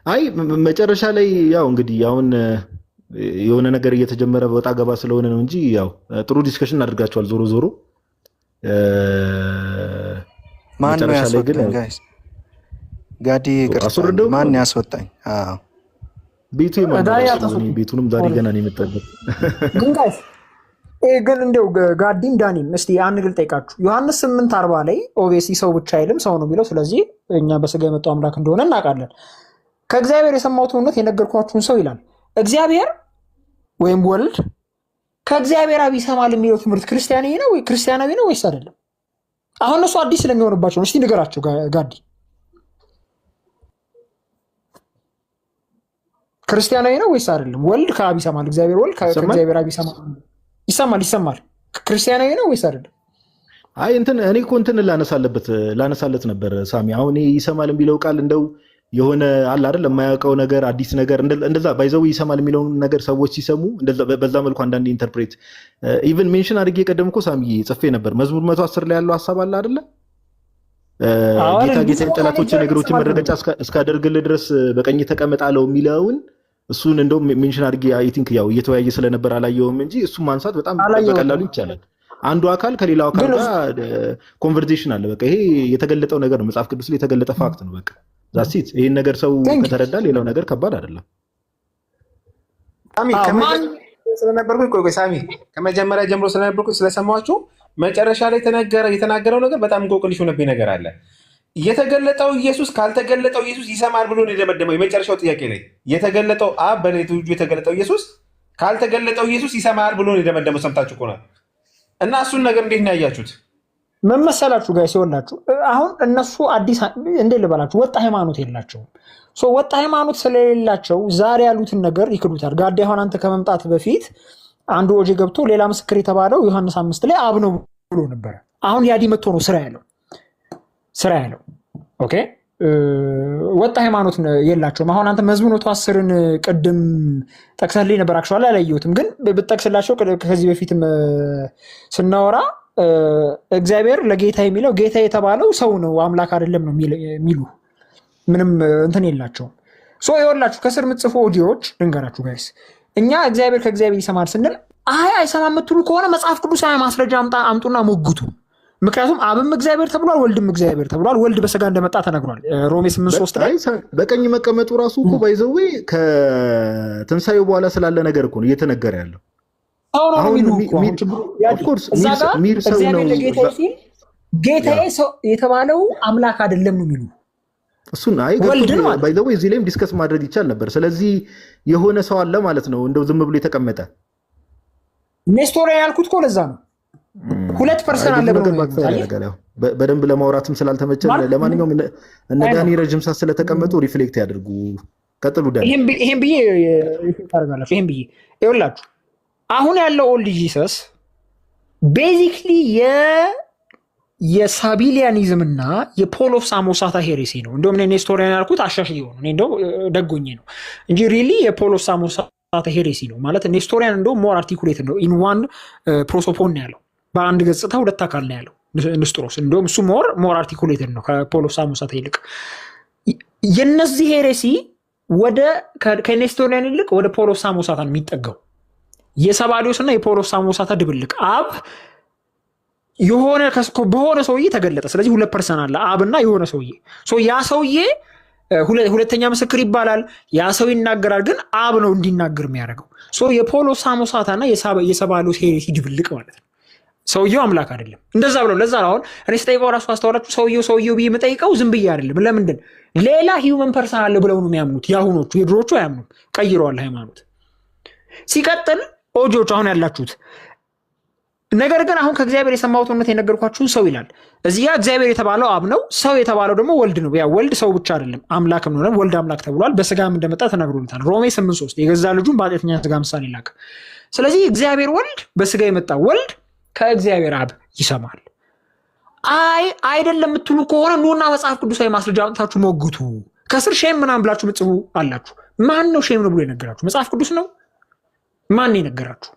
A: አይ መጨረሻ ላይ ያው እንግዲህ አሁን የሆነ ነገር እየተጀመረ በወጣ ገባ ስለሆነ ነው እንጂ ያው ጥሩ ዲስከሽን አድርጋችኋል። ዞሮ ዞሮ
F: ማን ነው ያስወጣኝ? ጋይስ ጋዲ ይቅርታ፣ ማን ያስወጣኝ? አዎ
A: ቤቱ ቤቱንም ዛሬ ገና ነው የመጣበት።
D: ግን ጋይስ ግን እንደው ጋዲም ዳኒም እስቲ አንድ ግል ጠይቃችሁ ዮሐንስ 8:40 ላይ ኦብቪየስሊ ሰው ብቻ አይልም ሰው ነው የሚለው። ስለዚህ እኛ በስጋ የመጣው አምላክ እንደሆነ እናውቃለን። ከእግዚአብሔር የሰማሁት እውነት የነገርኳችሁን ሰው ይላል። እግዚአብሔር ወይም ወልድ ከእግዚአብሔር አብ ይሰማል የሚለው ትምህርት ክርስቲያናዊ ነው ወይ ክርስቲያናዊ ነው ወይስ አይደለም? አሁን እነሱ አዲስ ስለሚሆንባቸው ነው። እስቲ ንገራቸው ጋዲ። ክርስቲያናዊ ነው ወይስ አይደለም? ወልድ ከአብ ይሰማል፣ እግዚአብሔር ወልድ ከእግዚአብሔር አብ ይሰማል። ክርስቲያናዊ ነው ወይስ አይደለም?
A: አይ እንትን እኔ እኮ እንትን ላነሳለት ነበር ሳሚ። አሁን ይሰማል የሚለው ቃል እንደው የሆነ አለ አይደል የማያውቀው ነገር አዲስ ነገር እንደዛ ባይዘው ይሰማል የሚለውን ነገር ሰዎች ሲሰሙ እንደዛ በዛ መልኩ አንዳንድ ኢንተርፕሬት ኢቭን ሜንሽን አድርጌ ቀደም እኮ ሳሚ ጽፌ ነበር። መዝሙር 110 ላይ ያለው ሐሳብ አለ አይደለ? ጌታ ጠላቶችን ነገሮችን መረገጫ እስካደርግልህ ድረስ በቀኝ ተቀመጣለው የሚለውን እሱን እንደውም ሜንሽን አድርጌ አይ ቲንክ ያው እየተወያየ ስለነበር አላየውም እንጂ እሱን ማንሳት በጣም በቀላሉ ይቻላል። አንዱ አካል ከሌላው አካል ጋር ኮንቨርሴሽን አለ። በቃ ይሄ የተገለጠው ነገር ነው። መጽሐፍ ቅዱስ ላይ የተገለጠ ፋክት ነው። በቃ ዛሲት ይሄን ነገር ሰው ከተረዳ ሌላው ነገር ከባድ አይደለም።
G: ሳሚ ከመጀመሪያ ጀምሮ ስለነበርኩ ስለሰማችሁ መጨረሻ ላይ የተናገረው ነገር በጣም እንቆቅልሽ ሆነብኝ ነገር አለ። የተገለጠው ኢየሱስ ካልተገለጠው ኢየሱስ ይሰማል ብሎ ነው የደመደመው። የመጨረሻው ጥያቄ ላይ የተገለጠው አብ በልጁ የተገለጠው ኢየሱስ ካልተገለጠው ኢየሱስ ይሰማል ብሎ ነው የደመደመው። ሰምታችሁ ከሆነ እና እሱን ነገር እንዴት ነው ያያችሁት?
D: ምን መሰላችሁ ጋር ሲሆናችሁ አሁን እነሱ አዲስ እንዴት ልበላችሁ ወጣ ሃይማኖት የላቸውም። ወጣ ሃይማኖት ስለሌላቸው ዛሬ ያሉትን ነገር ይክዱታል። ጋዲ አሁን አንተ ከመምጣት በፊት አንዱ ወጄ ገብቶ ሌላ ምስክር የተባለው ዮሐንስ 5 ላይ አብ ነው ብሎ ነበር። አሁን ያዲ መጥቶ ነው ስራ ያለው ኦኬ። ወጣ ሃይማኖት የላቸውም። አሁን አንተ መዝሙር 110ን ቅድም ጠቅሰልኝ ነበር። አክቹዋሊ አላየሁትም፣ ግን ብትጠቅስላቸው ከዚህ በፊትም ስናወራ እግዚአብሔር ለጌታ የሚለው ጌታ የተባለው ሰው ነው አምላክ አይደለም ነው የሚሉ ምንም እንትን የላቸውም። ይኸውላችሁ ከስር ምጽፎ ኦዲዮዎች ልንገራችሁ ጋይስ። እኛ እግዚአብሔር ከእግዚአብሔር ይሰማል ስንል አይሰማም የምትሉ ከሆነ መጽሐፍ ቅዱሳዊ ማስረጃ አምጡና ሞግቱ። ምክንያቱም አብም እግዚአብሔር ተብሏል፣ ወልድም እግዚአብሔር ተብሏል። ወልድ በስጋ እንደመጣ ተነግሯል ሮሜ 8:3 ላይ።
A: በቀኝ መቀመጡ ራሱ እኮ ባይዘዌ ከትንሳኤው በኋላ ስላለ ነገር እኮ ነው እየተነገረ ያለው።
D: ጌታዬ የተባለው አምላክ አይደለም ነው የሚሉ
A: እሱን ባይዘዌ እዚህ ላይም ዲስከስ ማድረግ ይቻል ነበር። ስለዚህ የሆነ ሰው አለ ማለት ነው እንደው ዝም ብሎ የተቀመጠ
D: ኔስቶሪያ ያልኩት እኮ ለዛ ነው። 2% አለ
A: በደንብ ለማውራትም ስላልተመቸ ለማንኛውም እነ ዳኒ ረጅም ሰዓት ስለተቀመጡ ሪፍሌክት ያድርጉ። ቀጥሉ ዳኒ።
D: ይሄን ብዬ ታደርጋላችሁ። ይሄን ብዬ ይኸውላችሁ አሁን ያለው ኦልድ ጂሰስ ቤዚክሊ የሳቢሊያኒዝም እና የፖል ኦፍ ሳሞሳታ ሄሬሲ ነው። እንደውም ኔስቶሪያን ያልኩት አሻሽዬ ነው እኔ እንደው ደጎኜ ነው እንጂ ሪሊ የፖል ኦፍ ሳሞሳታ ሄሬሲ ነው ማለት። ኔስቶሪያን እንደው ሞር አርቲኩሌት ነው። ኢን ዋን ፕሮሶፖን ያለው በአንድ ገጽታ ሁለት አካል ነው ያለው ንስጥሮስ። እንደውም እሱ ሞር አርቲኩሌትድ ነው ከፖል ኦፍ ሳሞሳታ ይልቅ። የነዚህ ሄሬሲ ወደ ከኔስቶሪያን ይልቅ ወደ ፖሎስ ሳሞሳታ ነው የሚጠጋው። የሰባሊዮስ እና የፖሎስ ሳሞሳታ ድብልቅ አብ በሆነ ሰውዬ ተገለጠ። ስለዚህ 2% አለ አብና የሆነ ሰውዬ። ያ ሰውዬ ሁለተኛ ምስክር ይባላል። ያ ሰው ይናገራል፣ ግን አብ ነው እንዲናገር የሚያደርገው። የፖሎስ ሳሞሳታ እና የሰባሊዮስ ሄሬሲ ድብልቅ ማለት ነው። ሰውየው አምላክ አይደለም። እንደዛ ብለው ለዛ አሁን እኔ ስጠይቀው ራሱ አስተዋላችሁ ሰውየው ብዬ የምጠይቀው ዝም ብዬ አይደለም። ለምንድን ሌላ ሂውመን ፐርሰን አለ ብለው ነው የሚያምኑት። የአሁኖቹ የድሮቹ አያምኑም፣ ቀይረዋል ሃይማኖት። ሲቀጥል ኦጆች አሁን ያላችሁት ነገር ግን አሁን ከእግዚአብሔር የሰማሁት እውነት የነገርኳችሁን ሰው ይላል። እዚህ ጋ እግዚአብሔር የተባለው አብ ነው፣ ሰው የተባለው ደግሞ ወልድ ነው። ያ ወልድ ሰው ብቻ አይደለም አምላክም ነው። ወልድ አምላክ ተብሏል። በስጋም እንደመጣ ተነግሮለታል። ሮሜ 8:3 የገዛ ልጁን በኃጢአተኛ ስጋ ምሳሌ ላከ። ስለዚህ እግዚአብሔር ወልድ በስጋ የመጣ ወልድ ከእግዚአብሔር አብ ይሰማል። አይደለም የምትሉ ከሆነ ኑና መጽሐፍ ቅዱሳዊ ማስረጃ አምጥታችሁ ሞግቱ። ከስር ሼም ምናምን ብላችሁ ምጽፉ አላችሁ። ማን ነው ሼም ነው ብሎ የነገራችሁ? መጽሐፍ ቅዱስ ነው? ማን የነገራችሁ?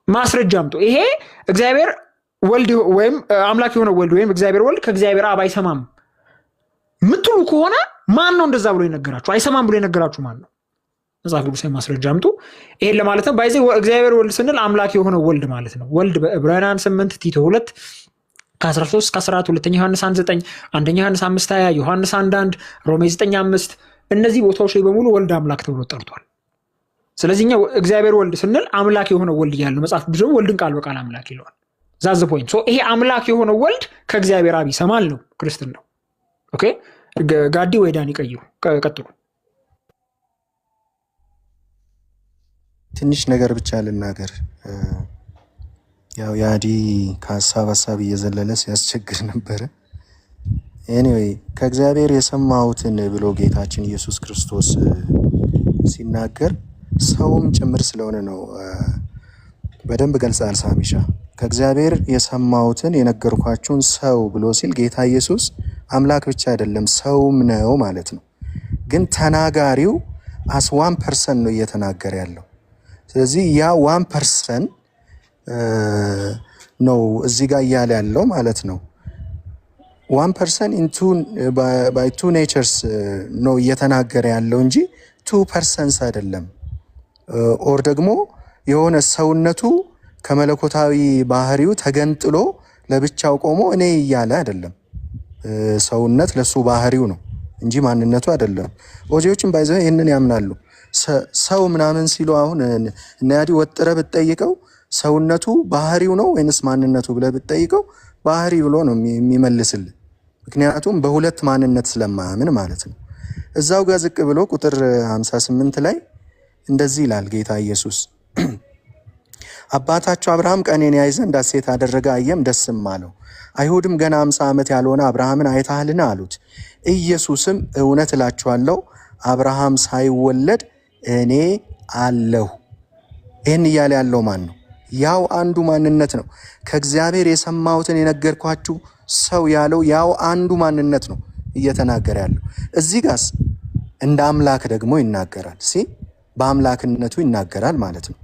D: ማስረጃ አምጡ። ይሄ እግዚአብሔር ወልድ ወይም አምላክ የሆነ ወልድ ወይም እግዚአብሔር ወልድ ከእግዚአብሔር አብ አይሰማም ምትሉ ከሆነ ማን ነው እንደዛ ብሎ የነገራችሁ? አይሰማም ብሎ የነገራችሁ ማን ነው? መጽሐፍ ቅዱሳዊ ማስረጃ አምጡ። ይሄን ለማለት ነው ባይዘ እግዚአብሔር ወልድ ስንል አምላክ የሆነ ወልድ ማለት ነው። ወልድ በዕብራውያን 8 ቲቶ 2 ከ13 ከ14 ሁለተኛ ዮሐንስ 1:9 አንደኛ ዮሐንስ 5:20 ዮሐንስ 1:1 ሮሜ 9:5 እነዚህ ቦታዎች ላይ በሙሉ ወልድ አምላክ ተብሎ ጠርቷል። ስለዚህ እኛ እግዚአብሔር ወልድ ስንል አምላክ የሆነ ወልድ እያለ መጽሐፍ ቅዱስ ደግሞ ወልድን ቃል በቃል አምላክ ይለዋል። ዛዝ ፖይንት። ይሄ አምላክ የሆነ ወልድ ከእግዚአብሔር አብ ይሰማል ነው ክርስትናው። ኦኬ ጋዲ ወይ ዳኒ ቀጥሉ።
F: ትንሽ ነገር ብቻ ልናገር። ያው ያዲ ከሀሳብ እየዘለለ ሲያስቸግር ነበረ። ኤኒዌይ ከእግዚአብሔር የሰማሁትን ብሎ ጌታችን ኢየሱስ ክርስቶስ ሲናገር ሰውም ጭምር ስለሆነ ነው። በደንብ ገልጻል ሳሚሻ። ከእግዚአብሔር የሰማሁትን የነገርኳችሁን ሰው ብሎ ሲል ጌታ ኢየሱስ አምላክ ብቻ አይደለም ሰውም ነው ማለት ነው። ግን ተናጋሪው አስ 1% ነው እየተናገረ ያለው። ስለዚህ ያ 1% ነው እዚህ ጋር እያለ ያለው ማለት ነው። 1% by two natures ነው እየተናገረ ያለው እንጂ 2% አይደለም። ኦር ደግሞ የሆነ ሰውነቱ ከመለኮታዊ ባህሪው ተገንጥሎ ለብቻው ቆሞ እኔ እያለ አይደለም። ሰውነት ለሱ ባህሪው ነው እንጂ ማንነቱ አይደለም። ኦጂዎችን ባይዘው ይህንን ያምናሉ። ሰው ምናምን ሲሉ አሁን እና ያዲ ወጥረ ብትጠይቀው ሰውነቱ ባህሪው ነው ወይንስ ማንነቱ ብለህ ብትጠይቀው ባህሪ ብሎ ነው የሚመልስልህ። ምክንያቱም በሁለት ማንነት ስለማያምን ማለት ነው። እዛው ጋር ዝቅ ብሎ ቁጥር 58 ላይ እንደዚህ ይላል ጌታ ኢየሱስ አባታቸው አብርሃም ቀኔን ያይ ዘንድ ሐሴት አደረገ፣ አየም ደስም አለው። አይሁድም ገና 50 ዓመት ያልሆነ አብርሃምን አይተሃልን አሉት። ኢየሱስም እውነት እላችኋለሁ አብርሃም ሳይወለድ እኔ አለሁ። ይህን እያለ ያለው ማን ነው? ያው አንዱ ማንነት ነው። ከእግዚአብሔር የሰማሁትን የነገርኳችሁ ሰው ያለው ያው አንዱ ማንነት ነው እየተናገረ ያለው። እዚህ ጋስ እንደ አምላክ ደግሞ ይናገራል። በአምላክነቱ ይናገራል ማለት ነው።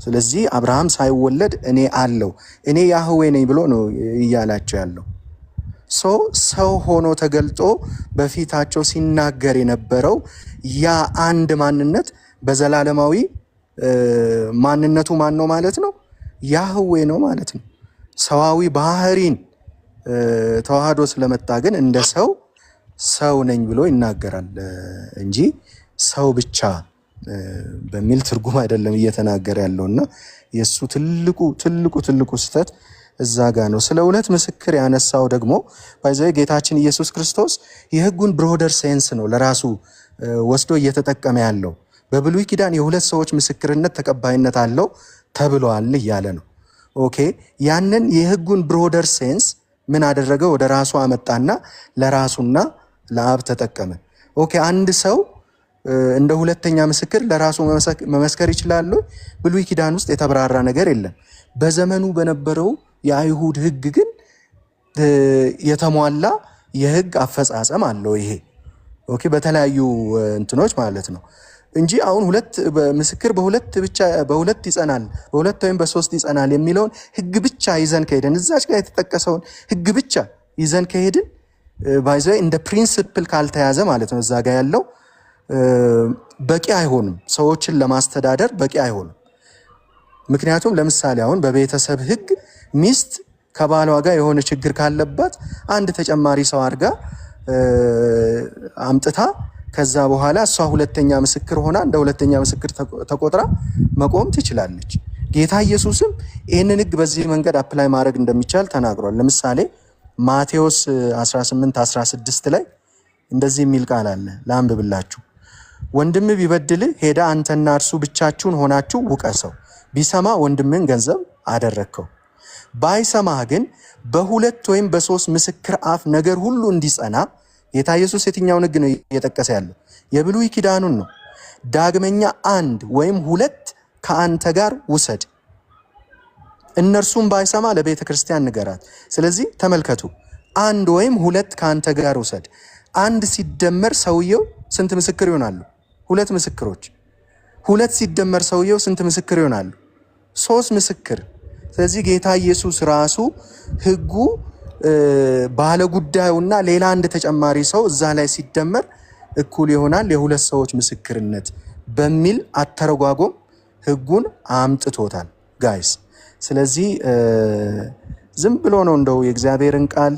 F: ስለዚህ አብርሃም ሳይወለድ እኔ አለው እኔ ያህዌ ነኝ ብሎ ነው እያላቸው ያለው። ሰው ሆኖ ተገልጦ በፊታቸው ሲናገር የነበረው ያ አንድ ማንነት በዘላለማዊ ማንነቱ ማን ነው ማለት ነው? ያህዌ ነው ማለት ነው። ሰዋዊ ባህሪን ተዋህዶ ስለመጣ ግን እንደ ሰው ነኝ ብሎ ይናገራል እንጂ ሰው ብቻ በሚል ትርጉም አይደለም እየተናገረ ያለውና የሱ ትልቁ ስህተት እዛ ጋ ነው። ስለ እውነት ምስክር ያነሳው ደግሞ ባይዘው ጌታችን ኢየሱስ ክርስቶስ የሕጉን ብሮደር ሴንስ ነው ለራሱ ወስዶ እየተጠቀመ ያለው። በብሉይ ኪዳን የሁለት ሰዎች ምስክርነት ተቀባይነት አለው ተብሏል እያለ ነው። ኦኬ ያንን የሕጉን ብሮደር ሴንስ ምን አደረገ? ወደ ራሱ አመጣና ለራሱና ለአብ ተጠቀመ። ኦኬ አንድ ሰው እንደ ሁለተኛ ምስክር ለራሱ መመስከር ይችላል። ብሉይ ኪዳን ውስጥ የተብራራ ነገር የለም። በዘመኑ በነበረው የአይሁድ ሕግ ግን የተሟላ የሕግ አፈጻጸም አለው ይሄ። ኦኬ በተለያዩ እንትኖች ማለት ነው እንጂ አሁን ምስክር በሁለት ይጸናል፣ በሁለት ወይም በሶስት ይጸናል የሚለውን ሕግ ብቻ ይዘን ከሄድን እዛች ጋር የተጠቀሰውን ሕግ ብቻ ይዘን ከሄድን ባይዘይ እንደ ፕሪንሲፕል ካልተያዘ ማለት ነው እዛ ጋር ያለው በቂ አይሆንም፣ ሰዎችን ለማስተዳደር በቂ አይሆንም። ምክንያቱም ለምሳሌ አሁን በቤተሰብ ሕግ ሚስት ከባሏ ጋር የሆነ ችግር ካለባት አንድ ተጨማሪ ሰው አድርጋ አምጥታ ከዛ በኋላ እሷ ሁለተኛ ምስክር ሆና እንደ ሁለተኛ ምስክር ተቆጥራ መቆም ትችላለች። ጌታ ኢየሱስም ይህንን ሕግ በዚህ መንገድ አፕላይ ማድረግ እንደሚቻል ተናግሯል። ለምሳሌ ማቴዎስ 18:16 ላይ እንደዚህ የሚል ቃል አለ፣ ላንብብላችሁ። ወንድም ቢበድልህ ሄዳ አንተና እርሱ ብቻችሁን ሆናችሁ ውቀሰው፣ ቢሰማ ወንድምን ገንዘብ አደረግከው፣ ባይሰማህ ግን በሁለት ወይም በሶስት ምስክር አፍ ነገር ሁሉ እንዲጸና። ጌታ ኢየሱስ የትኛውን ሕግ ነው እየጠቀሰ ያለው? የብሉይ ኪዳኑን ነው። ዳግመኛ አንድ ወይም ሁለት ከአንተ ጋር ውሰድ፣ እነርሱም ባይሰማ ለቤተ ክርስቲያን ንገራት። ስለዚህ ተመልከቱ፣ አንድ ወይም ሁለት ከአንተ ጋር ውሰድ። አንድ ሲደመር ሰውየው ስንት ምስክር ይሆናሉ? ሁለት ምስክሮች። ሁለት ሲደመር ሰውየው ስንት ምስክር ይሆናሉ? ሶስት ምስክር። ስለዚህ ጌታ ኢየሱስ ራሱ ሕጉ ባለጉዳዩና ሌላ አንድ ተጨማሪ ሰው እዛ ላይ ሲደመር እኩል ይሆናል የሁለት ሰዎች ምስክርነት በሚል አተረጓጎም ሕጉን አምጥቶታል ጋይስ። ስለዚህ ዝም ብሎ ነው እንደው የእግዚአብሔርን ቃል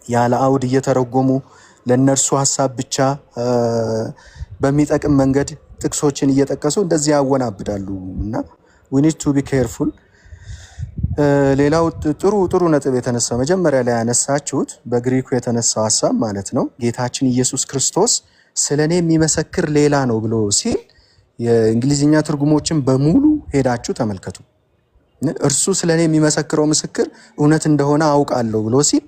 F: ያለ አውድ እየተረጎሙ ለነርሱ ሀሳብ ብቻ በሚጠቅም መንገድ ጥቅሶችን እየጠቀሱ እንደዚህ ያወናብዳሉ እና we need to be careful። ሌላው ጥሩ ነጥብ የተነሳው መጀመሪያ ላይ ያነሳችሁት በግሪኩ የተነሳው ሀሳብ ማለት ነው። ጌታችን ኢየሱስ ክርስቶስ ስለኔ የሚመሰክር ሌላ ነው ብሎ ሲል የእንግሊዝኛ ትርጉሞችን በሙሉ ሄዳችሁ ተመልከቱ። እርሱ ስለኔ የሚመሰክረው ምስክር እውነት እንደሆነ አውቃለሁ ብሎ ሲል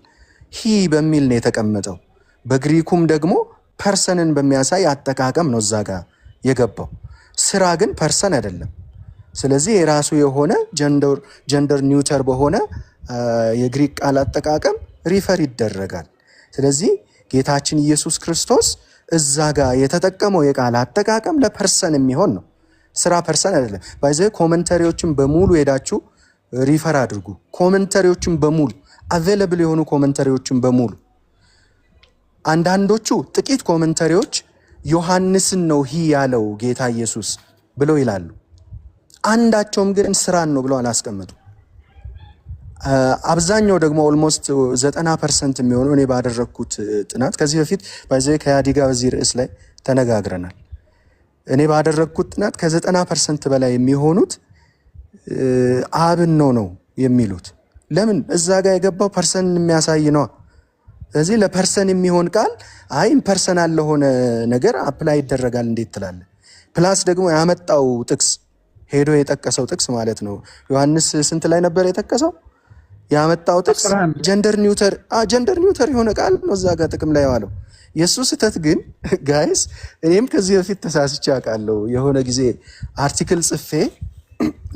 F: ሂ በሚል ነው የተቀመጠው። በግሪኩም ደግሞ ፐርሰንን በሚያሳይ አጠቃቀም ነው እዛ ጋር የገባው። ስራ ግን ፐርሰን አይደለም። ስለዚህ የራሱ የሆነ ጀንደር ኒውተር በሆነ የግሪክ ቃል አጠቃቀም ሪፈር ይደረጋል። ስለዚህ ጌታችን ኢየሱስ ክርስቶስ እዛ ጋር የተጠቀመው የቃል አጠቃቀም ለፐርሰን የሚሆን ነው። ስራ ፐርሰን አይደለም። ባይዘ ኮመንተሪዎችን በሙሉ ሄዳችሁ ሪፈር አድርጉ። ኮመንተሪዎችን በሙሉ አቬለብል የሆኑ ኮመንተሪዎችን በሙሉ አንዳንዶቹ ጥቂት ኮመንተሪዎች ዮሐንስን ነው ሂ ያለው ጌታ ኢየሱስ ብለው ይላሉ። አንዳቸውም ግን ስራን ነው ብለው አላስቀመጡ። አብዛኛው ደግሞ ኦልሞስት 90% የሚሆነው እኔ ባደረግኩት ጥናት ከዚህ በፊት ባይዘ ከያዲ ጋር በዚህ ርዕስ ላይ ተነጋግረናል። እኔ ባደረግኩት ጥናት ከ90% በላይ የሚሆኑት አብን ነው የሚሉት። ለምን? እዛ ጋር የገባው ፐርሰንን የሚያሳይ ነው። ስለዚህ ለፐርሰን የሚሆን ቃል አይ ኢምፐርሰናል ለሆነ ነገር አፕላይ ይደረጋል እንዴት ትላለ? ፕላስ ደግሞ ያመጣው ጥቅስ ሄዶ የጠቀሰው ጥቅስ ማለት ነው ዮሐንስ ስንት ላይ ነበር የጠቀሰው? ያመጣው ጥቅስ ጀንደር ኒውተር የሆነ ቃል ነው እዛ ጋር ጥቅም ላይ የዋለው። የእሱ ስህተት ግን ጋይስ፣ እኔም ከዚህ በፊት ተሳስቼ አውቃለሁ። የሆነ ጊዜ አርቲክል ጽፌ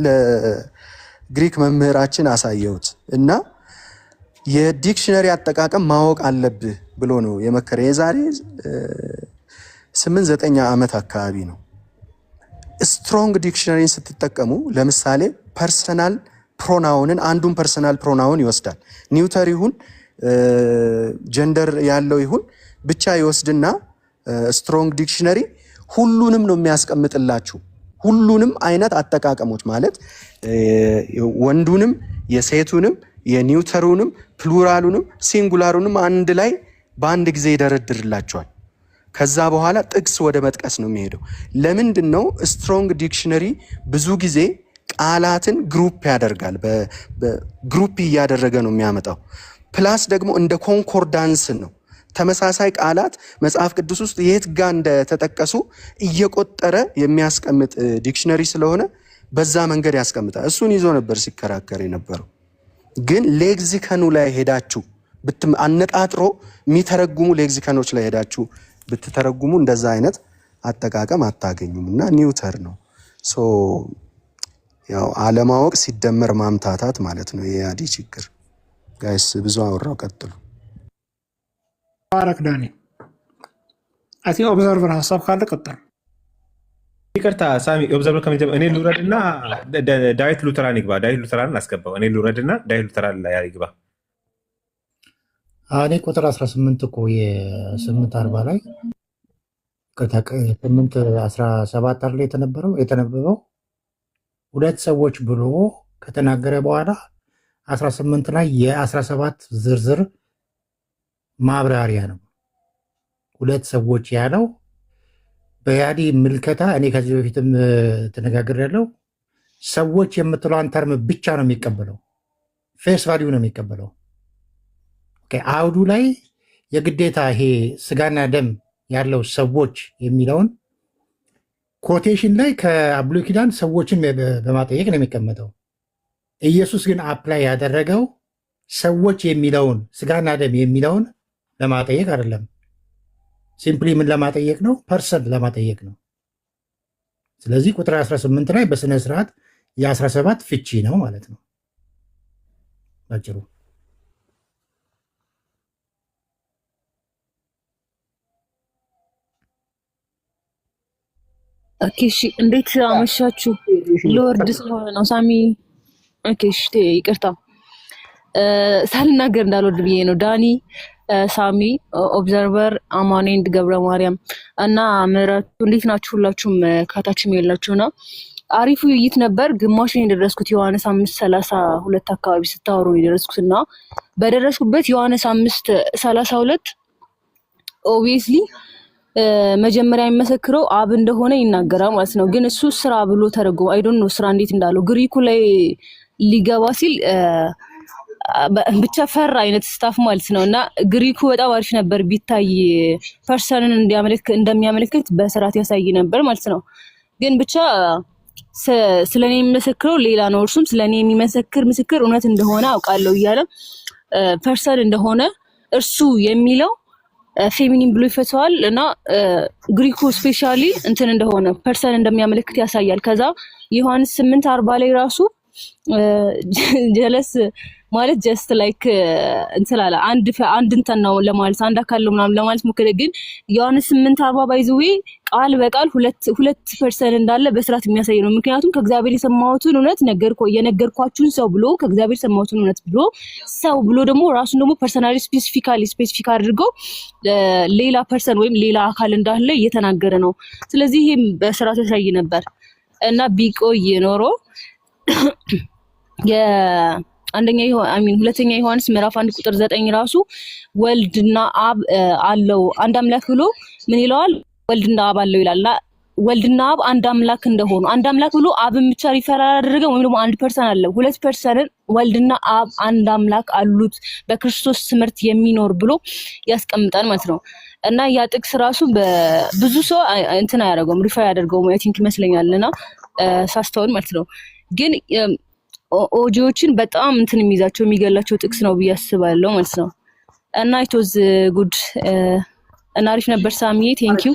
F: ለግሪክ መምህራችን አሳየሁት እና የዲክሽነሪ አጠቃቀም ማወቅ አለብህ ብሎ ነው የመከረ። የዛሬ 8-9 ዓመት አካባቢ ነው። ስትሮንግ ዲክሽነሪን ስትጠቀሙ ለምሳሌ ፐርሰናል ፕሮናውንን አንዱን ፐርሰናል ፕሮናውን ይወስዳል። ኒውተር ይሁን ጀንደር ያለው ይሁን ብቻ ይወስድና ስትሮንግ ዲክሽነሪ ሁሉንም ነው የሚያስቀምጥላችሁ። ሁሉንም አይነት አጠቃቀሞች ማለት ወንዱንም የሴቱንም የኒውተሩንም ፕሉራሉንም ሲንጉላሩንም አንድ ላይ በአንድ ጊዜ ይደረድርላቸዋል። ከዛ በኋላ ጥቅስ ወደ መጥቀስ ነው የሚሄደው። ለምንድን ነው? ስትሮንግ ዲክሽነሪ ብዙ ጊዜ ቃላትን ግሩፕ ያደርጋል። በግሩፕ እያደረገ ነው የሚያመጣው። ፕላስ ደግሞ እንደ ኮንኮርዳንስ ነው። ተመሳሳይ ቃላት መጽሐፍ ቅዱስ ውስጥ የት ጋር እንደተጠቀሱ እየቆጠረ የሚያስቀምጥ ዲክሽነሪ ስለሆነ በዛ መንገድ ያስቀምጣል። እሱን ይዞ ነበር ሲከራከር የነበረው። ግን ሌግዚከኑ ላይ ሄዳችሁ አነጣጥሮ የሚተረጉሙ ሌግዚከኖች ላይ ሄዳችሁ ብትተረጉሙ እንደዛ አይነት አጠቃቀም አታገኙም። እና ኒውተር ነው ያው አለማወቅ ሲደመር ማምታታት ማለት ነው የያዲ ችግር። ጋይስ ብዙ አወራው፣ ቀጥሉ።
D: ባረክ ዳኒ አይ ቲንክ ኦብዘርቨር ሀሳብ ካለ ቀጥል።
G: ይቅርታ ሳሚ፣ ኦብዘርቨር ከመጀመር እኔ ልውረድና ዳዊት ሉተራን ይግባ። ዳዊት ሉተራንን አስገባው። እኔ ልውረድና ዳዊት ሉተራን ላይ ይግባ።
E: እኔ ቁጥር 18 እኮ የ840 ላይ 8:17 ላይ የተነበበው ሁለት ሰዎች ብሎ ከተናገረ በኋላ 18 ላይ የ17 ዝርዝር ማብራሪያ ነው። ሁለት ሰዎች ያለው በያዲ ምልከታ እኔ ከዚህ በፊትም ተነጋግሬያለሁ። ሰዎች የምትለዋን ተርም ብቻ ነው የሚቀበለው፣ ፌስ ቫሊዩ ነው የሚቀበለው። አውዱ ላይ የግዴታ ይሄ ስጋና ደም ያለው ሰዎች የሚለውን ኮቴሽን ላይ ከብሉይ ኪዳን ሰዎችን በማጠየቅ ነው የሚቀመጠው። ኢየሱስ ግን አፕላይ ያደረገው ሰዎች የሚለውን ስጋና ደም የሚለውን ለማጠየቅ አይደለም። ሲምፕሊ ምን ለማጠየቅ ነው? ፐርሰን ለማጠየቅ ነው። ስለዚህ ቁጥር 18 ላይ በስነ ስርዓት የ17 ፍቺ ነው ማለት ነው ባጭሩ።
H: ኦኬ እሺ፣ እንዴት አመሻችሁ? ሎርድ ስለሆነ ነው ሳሚ። ኦኬ እሺ፣ ይቅርታ ሳልናገር እንዳልወርድ ብዬ ነው። ዳኒ፣ ሳሚ፣ ኦብዘርቨር፣ አማኔንድ፣ ገብረ ማርያም እና ምዕራቱ እንዴት ናችሁ? ሁላችሁም ካታችም የላችሁና አሪፍ ውይይት ነበር። ግማሽ ነው የደረስኩት። ዮሐንስ 5:32 አካባቢ ስታወሩ የደረስኩትና በደረስኩበት ዮሐንስ 5:32 ኦብቪየስሊ መጀመሪያ የሚመሰክረው አብ እንደሆነ ይናገራል ማለት ነው። ግን እሱ ስራ ብሎ ተረጎመ። አይ ዶንት ኖ ስራ እንዴት እንዳለው ግሪኩ ላይ ሊገባ ሲል ብቻ ፈራ አይነት ስታፍ ማለት ነው። እና ግሪኩ በጣም አሪፍ ነበር ቢታይ ፐርሰንን እንደሚያመለክት በስርዓት ያሳይ ነበር ማለት ነው። ግን ብቻ ስለኔ የሚመሰክረው ሌላ ነው፣ እርሱም ስለኔ የሚመሰክር ምስክር እውነት እንደሆነ አውቃለሁ እያለ ፐርሰን እንደሆነ እርሱ የሚለው ፌሚኒን ብሎ ይፈተዋል እና ግሪኩ ስፔሻሊ እንትን እንደሆነ ፐርሰን እንደሚያመለክት ያሳያል። ከዛ ዮሐንስ 8:40 ላይ ራሱ ጀለስ ማለት ጀስት ላይክ እንትን አለ አንድ እንትን ነው ለማለት አንድ አካል ነው ምናምን ለማለት ሞከረ። ግን ዮሐንስ 8:40 ባይዘዌ ቃል በቃል ሁለት ፐርሰን እንዳለ በስርዓት የሚያሳይ ነው። ምክንያቱም ከእግዚአብሔር የሰማሁትን እውነት የነገርኳችሁን ሰው ብሎ ከእግዚአብሔር የሰማሁትን እውነት ብሎ ሰው ብሎ ደግሞ ራሱን ደግሞ ፐርሰናሊ ስፔሲፊክ አድርገው ሌላ ፐርሰን ወይም ሌላ አካል እንዳለ እየተናገረ ነው። ስለዚህ ይሄም በስርዓት ያሳይ ነበር እና ቢቆይ ኖሮ ሁለተኛ ዮሐንስ ምዕራፍ 1:9 ራሱ ወልድና አብ አለው አንድ አምላክ ብሎ ምን ይለዋል? ወልድና አብ አለው ይላልና ወልድና አብ አንድ አምላክ እንደሆኑ አንድ አምላክ ብሎ አብን ብቻ ሪፈር አደረገ ወይም ደግሞ አንድ ፐርሰን አለ። ሁለት ፐርሰንን ወልድና አብ አንድ አምላክ አሉት በክርስቶስ ትምህርት የሚኖር ብሎ ያስቀምጣል ማለት ነው። እና ያ ጥቅስ ራሱ በብዙ ሰው እንትን አያደርገውም ሪፈር ያደርገውም አይ ቲንክ ይመስለኛልና ሳስተውል ማለት ነው። ግን ኦጂዎችን በጣም እንትን የሚይዛቸው የሚገላቸው ጥቅስ ነው ብዬ አስባለሁ ማለት ነው። እና ኢት ዋዝ ጉድ እና አሪፍ ነበር ሳሚዬ ቴንክ ዩ